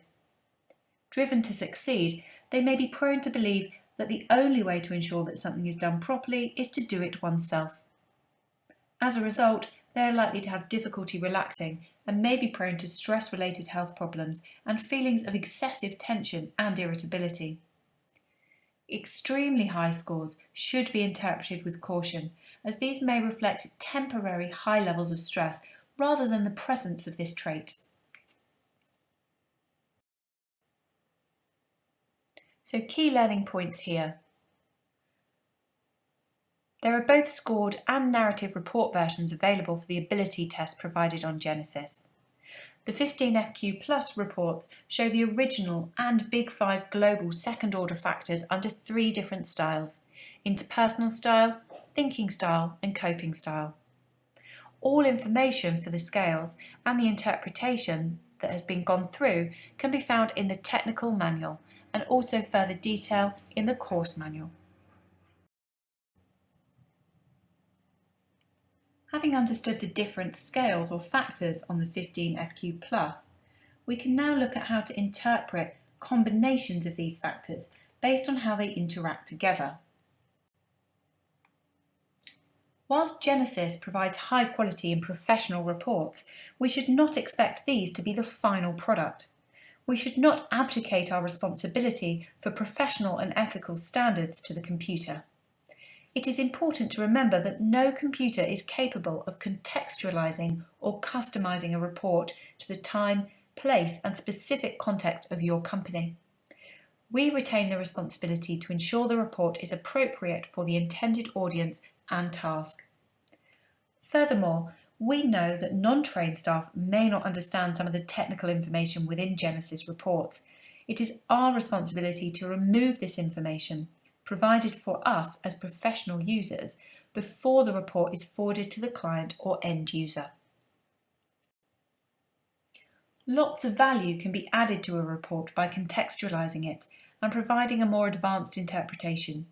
Driven to succeed, they may be prone to believe that the only way to ensure that something is done properly is to do it oneself. As a result, they are likely to have difficulty relaxing and may be prone to stress-related health problems and feelings of excessive tension and irritability. Extremely high scores should be interpreted with caution, as these may reflect temporary high levels of stress rather than the presence of this trait. So, key learning points here. There are both scored and narrative report versions available for the ability test provided on Genesys. The 15FQ Plus reports show the original and Big 5 global second order factors under 3 different styles: interpersonal style, thinking style, and coping style. All information for the scales and the interpretation that has been gone through can be found in the technical manual and also further detail in the course manual. Having understood the different scales or factors on the 15FQ+, we can now look at how to interpret combinations of these factors based on how they interact together. Whilst Genesys provides high quality and professional reports, we should not expect these to be the final product. We should not abdicate our responsibility for professional and ethical standards to the computer. It is important to remember that no computer is capable of contextualizing or customizing a report to the time, place, and specific context of your company. We retain the responsibility to ensure the report is appropriate for the intended audience and task. Furthermore, we know that non-trained staff may not understand some of the technical information within Genesys reports. It is our responsibility to remove this information provided for us as professional users before the report is forwarded to the client or end user. Lots of value can be added to a report by contextualizing it and providing a more advanced interpretation.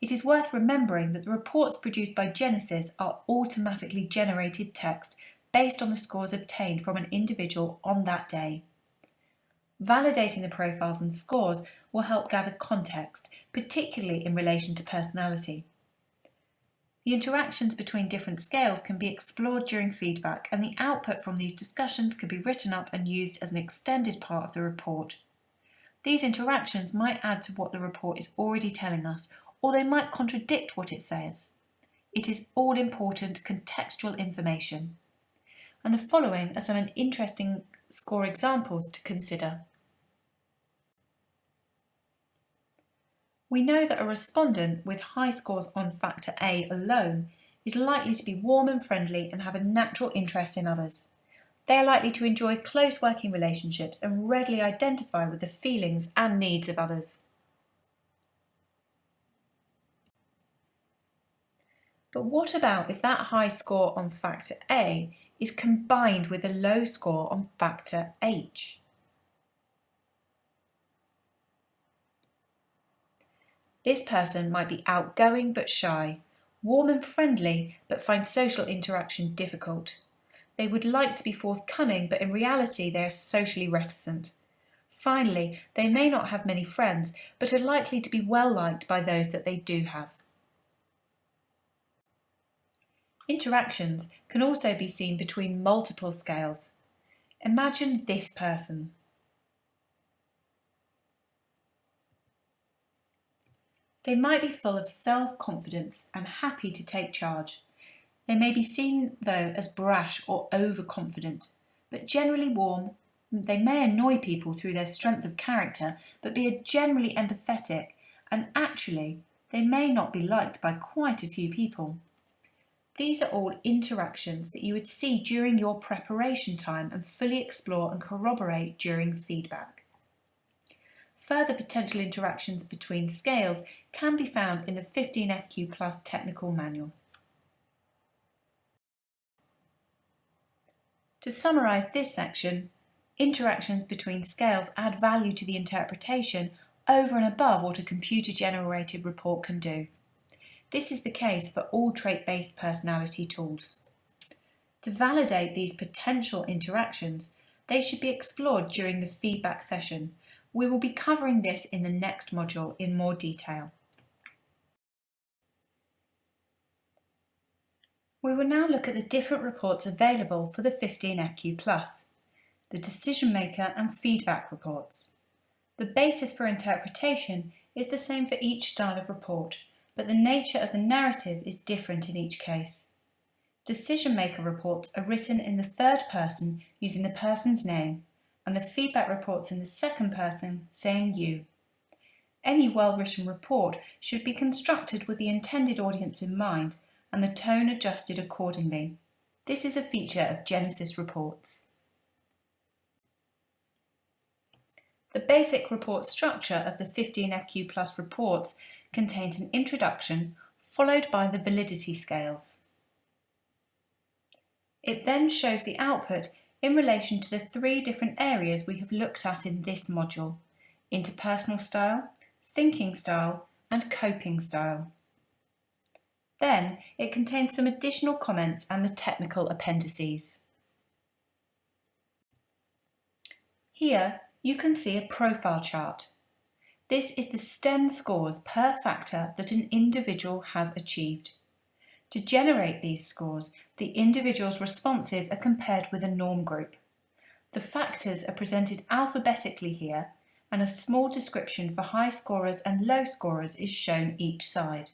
It is worth remembering that the reports produced by Genesys are automatically generated text based on the scores obtained from an individual on that day. Validating the profiles and scores will help gather context, particularly in relation to personality. The interactions between different scales can be explored during feedback, and the output from these discussions can be written up and used as an extended part of the report. These interactions might add to what the report is already telling us, or they might contradict what it says. It is all important contextual information. And the following are some interesting score examples to consider. We know that a respondent with high scores on factor A alone is likely to be warm and friendly and have a natural interest in others. They are likely to enjoy close working relationships and readily identify with the feelings and needs of others. But what about if that high score on factor A is combined with a low score on factor H? This person might be outgoing but shy, warm and friendly but find social interaction difficult. They would like to be forthcoming, but in reality they are socially reticent. Finally, they may not have many friends, but are likely to be well liked by those that they do have. Interactions can also be seen between multiple scales. Imagine this person. They might be full of self-confidence and happy to take charge. They may be seen, though, as brash or overconfident, but generally warm. They may annoy people through their strength of character, but be generally empathetic, and actually, they may not be liked by quite a few people. These are all interactions that you would see during your preparation time and fully explore and corroborate during feedback. Further potential interactions between scales can be found in the 15FQ Plus technical manual. To summarise this section, interactions between scales add value to the interpretation over and above what a computer-generated report can do. This is the case for all trait-based personality tools. To validate these potential interactions, they should be explored during the feedback session. We will be covering this in the next module in more detail. We will now look at the different reports available for the 15FQ+, the decision maker and feedback reports. The basis for interpretation is the same for each style of report, but the nature of the narrative is different in each case. Decision maker reports are written in the third person using the person's name, and the feedback reports in the second person saying you. Any well-written report should be constructed with the intended audience in mind and the tone adjusted accordingly. This is a feature of Genesys reports. The basic report structure of the 15FQ+ reports contains an introduction followed by the validity scales. It then shows the output in relation to the three different areas we have looked at in this module: interpersonal style, thinking style, and coping style. Then it contains some additional comments and the technical appendices. Here you can see a profile chart. This is the STEN scores per factor that an individual has achieved. To generate these scores, the individual's responses are compared with a norm group. The factors are presented alphabetically here, and a small description for high scorers and low scorers is shown each side.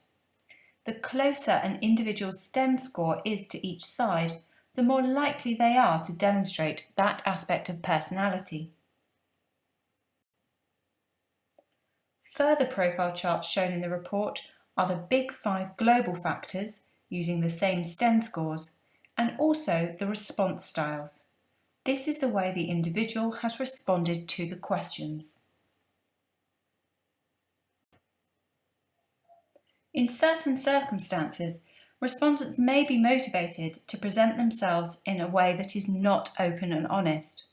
The closer an individual's STEM score is to each side, the more likely they are to demonstrate that aspect of personality. Further profile charts shown in the report are the Big 5 global factors, using the same STEM scores, and also the response styles. This is the way the individual has responded to the questions. In certain circumstances, respondents may be motivated to present themselves in a way that is not open and honest.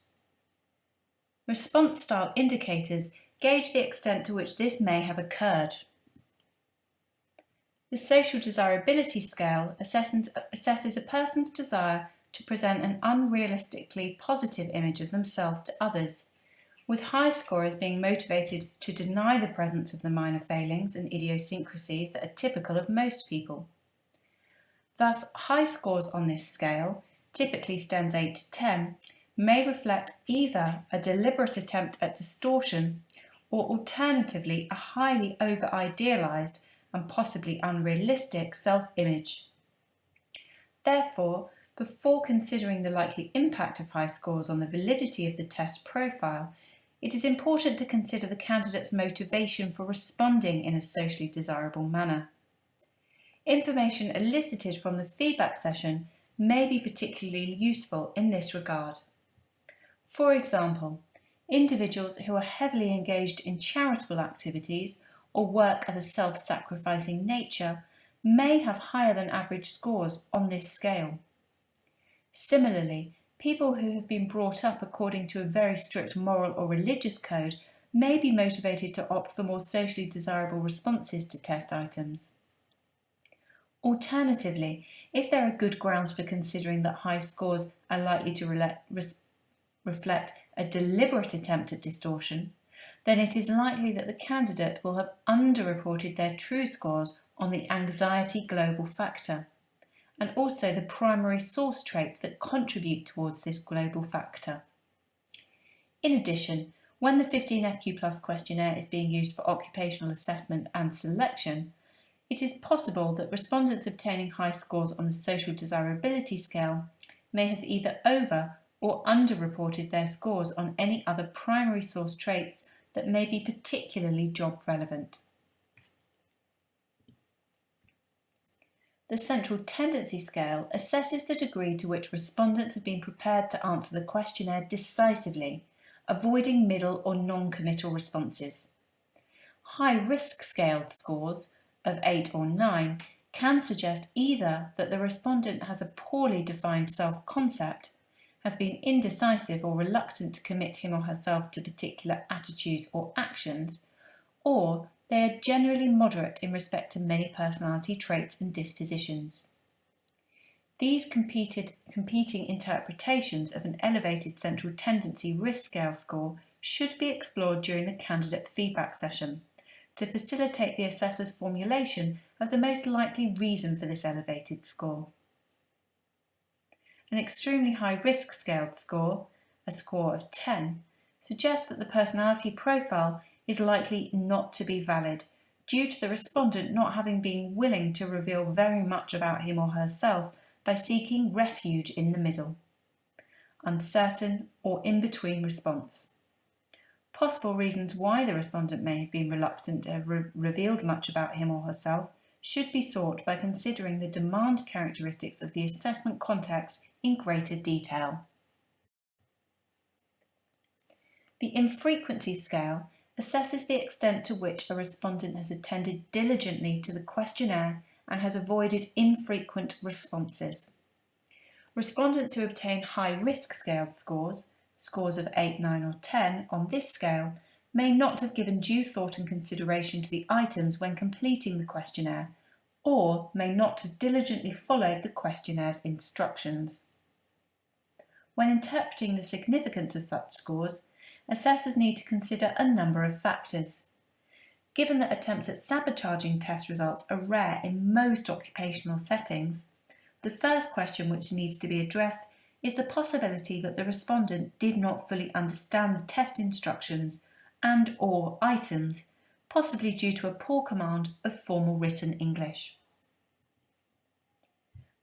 Response style indicators gauge the extent to which this may have occurred. The social desirability scale assesses a person's desire to present an unrealistically positive image of themselves to others, with high scorers being motivated to deny the presence of the minor failings and idiosyncrasies that are typical of most people. Thus, high scores on this scale, typically STEMs 8 to 10, may reflect either a deliberate attempt at distortion or alternatively a highly over-idealised and possibly unrealistic self-image. Therefore, before considering the likely impact of high scores on the validity of the test profile, it is important to consider the candidate's motivation for responding in a socially desirable manner. Information elicited from the feedback session may be particularly useful in this regard. For example, individuals who are heavily engaged in charitable activities or work of a self-sacrificing nature may have higher than average scores on this scale. Similarly, people who have been brought up according to a very strict moral or religious code may be motivated to opt for more socially desirable responses to test items. Alternatively, if there are good grounds for considering that high scores are likely to reflect a deliberate attempt at distortion, then it is likely that the candidate will have underreported their true scores on the anxiety global factor, and also the primary source traits that contribute towards this global factor. In addition, when the 15FQ+ questionnaire is being used for occupational assessment and selection, it is possible that respondents obtaining high scores on the social desirability scale may have either over or underreported their scores on any other primary source traits that may be particularly job relevant. The Central Tendency Scale assesses the degree to which respondents have been prepared to answer the questionnaire decisively, avoiding middle or non-committal responses. High-risk scaled scores of 8 or 9 can suggest either that the respondent has a poorly defined self-concept, has been indecisive or reluctant to commit him or herself to particular attitudes or actions, or They are generally moderate in respect to many personality traits and dispositions. These competing interpretations of an elevated central tendency risk scale score should be explored during the candidate feedback session to facilitate the assessor's formulation of the most likely reason for this elevated score. An extremely high risk scaled score, a score of 10, suggests that the personality profile is likely not to be valid due to the respondent not having been willing to reveal very much about him or herself by seeking refuge in the middle, uncertain or in-between response. Possible reasons why the respondent may have been reluctant to have revealed much about him or herself should be sought by considering the demand characteristics of the assessment context in greater detail. The infrequency scale assesses the extent to which a respondent has attended diligently to the questionnaire and has avoided infrequent responses. Respondents who obtain high risk scaled scores, scores of 8, 9 or 10 on this scale, may not have given due thought and consideration to the items when completing the questionnaire, or may not have diligently followed the questionnaires instructions. When interpreting the significance of such scores, assessors need to consider a number of factors. Given that attempts at sabotaging test results are rare in most occupational settings, the first question which needs to be addressed is the possibility that the respondent did not fully understand the test instructions and/or items, possibly due to a poor command of formal written English.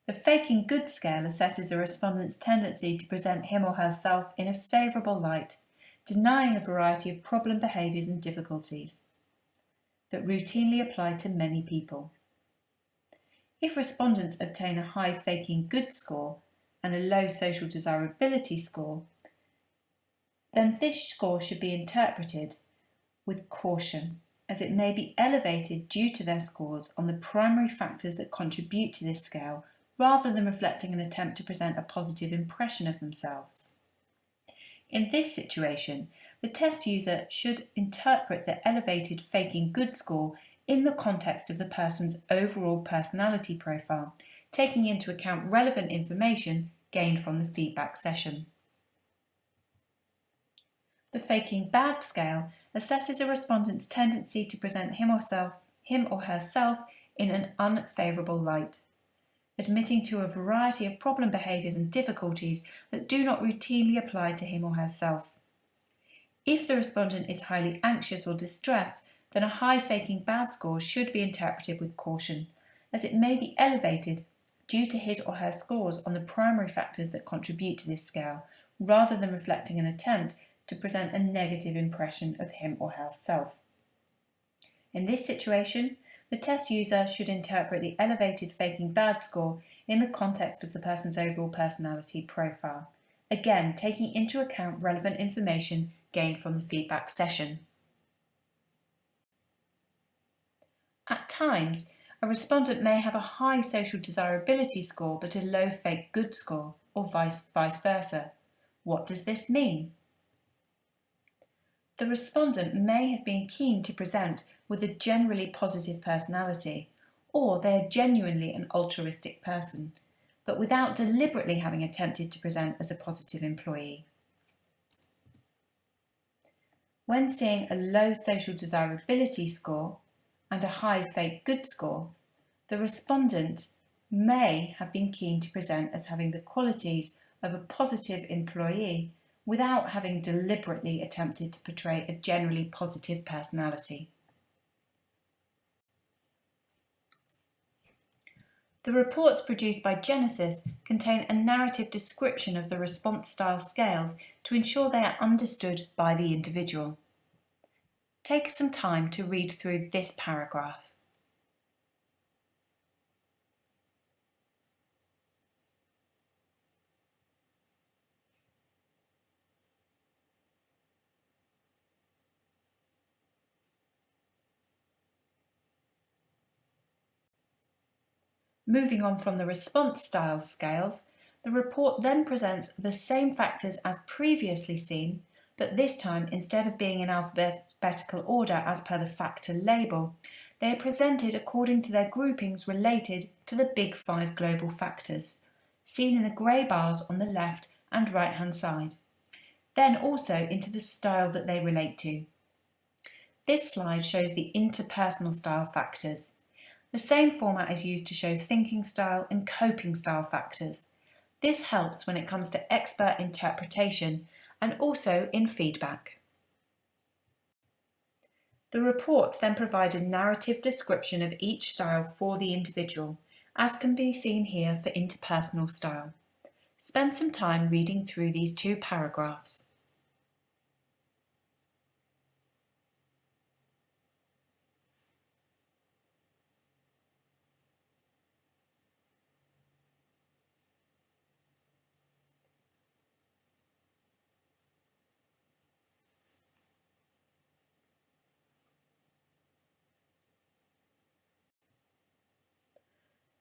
The faking good scale assesses a respondent's tendency to present him or herself in a favourable light, denying a variety of problem behaviours and difficulties that routinely apply to many people. If respondents obtain a high faking good score and a low social desirability score, then this score should be interpreted with caution, as it may be elevated due to their scores on the primary factors that contribute to this scale, rather than reflecting an attempt to present a positive impression of themselves. In this situation, the test user should interpret the elevated faking good score in the context of the person's overall personality profile, taking into account relevant information gained from the feedback session. The faking bad scale assesses a respondent's tendency to present him or herself in an unfavourable light, admitting to a variety of problem behaviours and difficulties that do not routinely apply to him or herself. If the respondent is highly anxious or distressed, then a high faking bad score should be interpreted with caution, as it may be elevated due to his or her scores on the primary factors that contribute to this scale, rather than reflecting an attempt to present a negative impression of him or herself. In this situation, the test user should interpret the elevated faking bad score in the context of the person's overall personality profile, again taking into account relevant information gained from the feedback session. At times, a respondent may have a high social desirability score but a low fake good score, or vice versa. What does this mean? The respondent may have been keen to present with a generally positive personality, or they are genuinely an altruistic person, but without deliberately having attempted to present as a positive employee. When seeing a low social desirability score and a high fake good score, the respondent may have been keen to present as having the qualities of a positive employee without having deliberately attempted to portray a generally positive personality. The reports produced by Genesys contain a narrative description of the response style scales to ensure they are understood by the individual. Take some time to read through this paragraph. Moving on from the response style scales, the report then presents the same factors as previously seen, but this time, instead of being in alphabetical order as per the factor label, they are presented according to their groupings related to the big 5 global factors, seen in the grey bars on the left and right-hand side, then also into the style that they relate to. This slide shows the interpersonal style factors. The same format is used to show thinking style and coping style factors. This helps when it comes to expert interpretation and also in feedback. The reports then provide a narrative description of each style for the individual, as can be seen here for interpersonal style. Spend some time reading through these 2 paragraphs.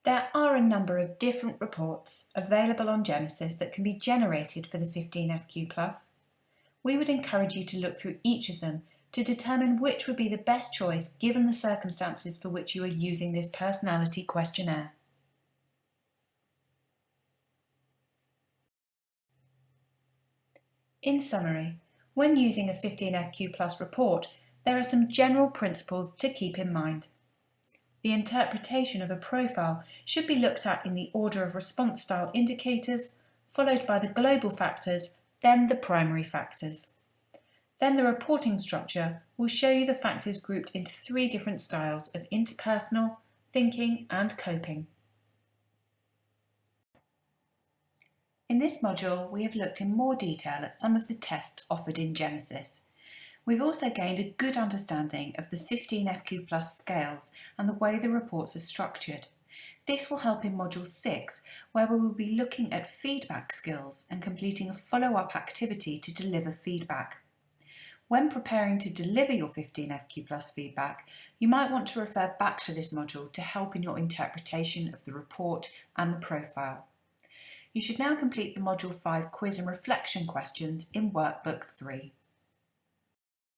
There are a number of different reports available on Genesys that can be generated for the 15FQ+. We would encourage you to look through each of them to determine which would be the best choice given the circumstances for which you are using this personality questionnaire. In summary, when using a 15FQ+ report, there are some general principles to keep in mind. The interpretation of a profile should be looked at in the order of response style indicators, followed by the global factors, then the primary factors. Then the reporting structure will show you the factors grouped into 3 different styles of interpersonal, thinking and coping. In this module, we have looked in more detail at some of the tests offered in Genesys. We've also gained a good understanding of the 15FQ+ scales and the way the reports are structured. This will help in Module 6, where we will be looking at feedback skills and completing a follow-up activity to deliver feedback. When preparing to deliver your 15FQ+ feedback, you might want to refer back to this module to help in your interpretation of the report and the profile. You should now complete the Module 5 quiz and reflection questions in Workbook 3.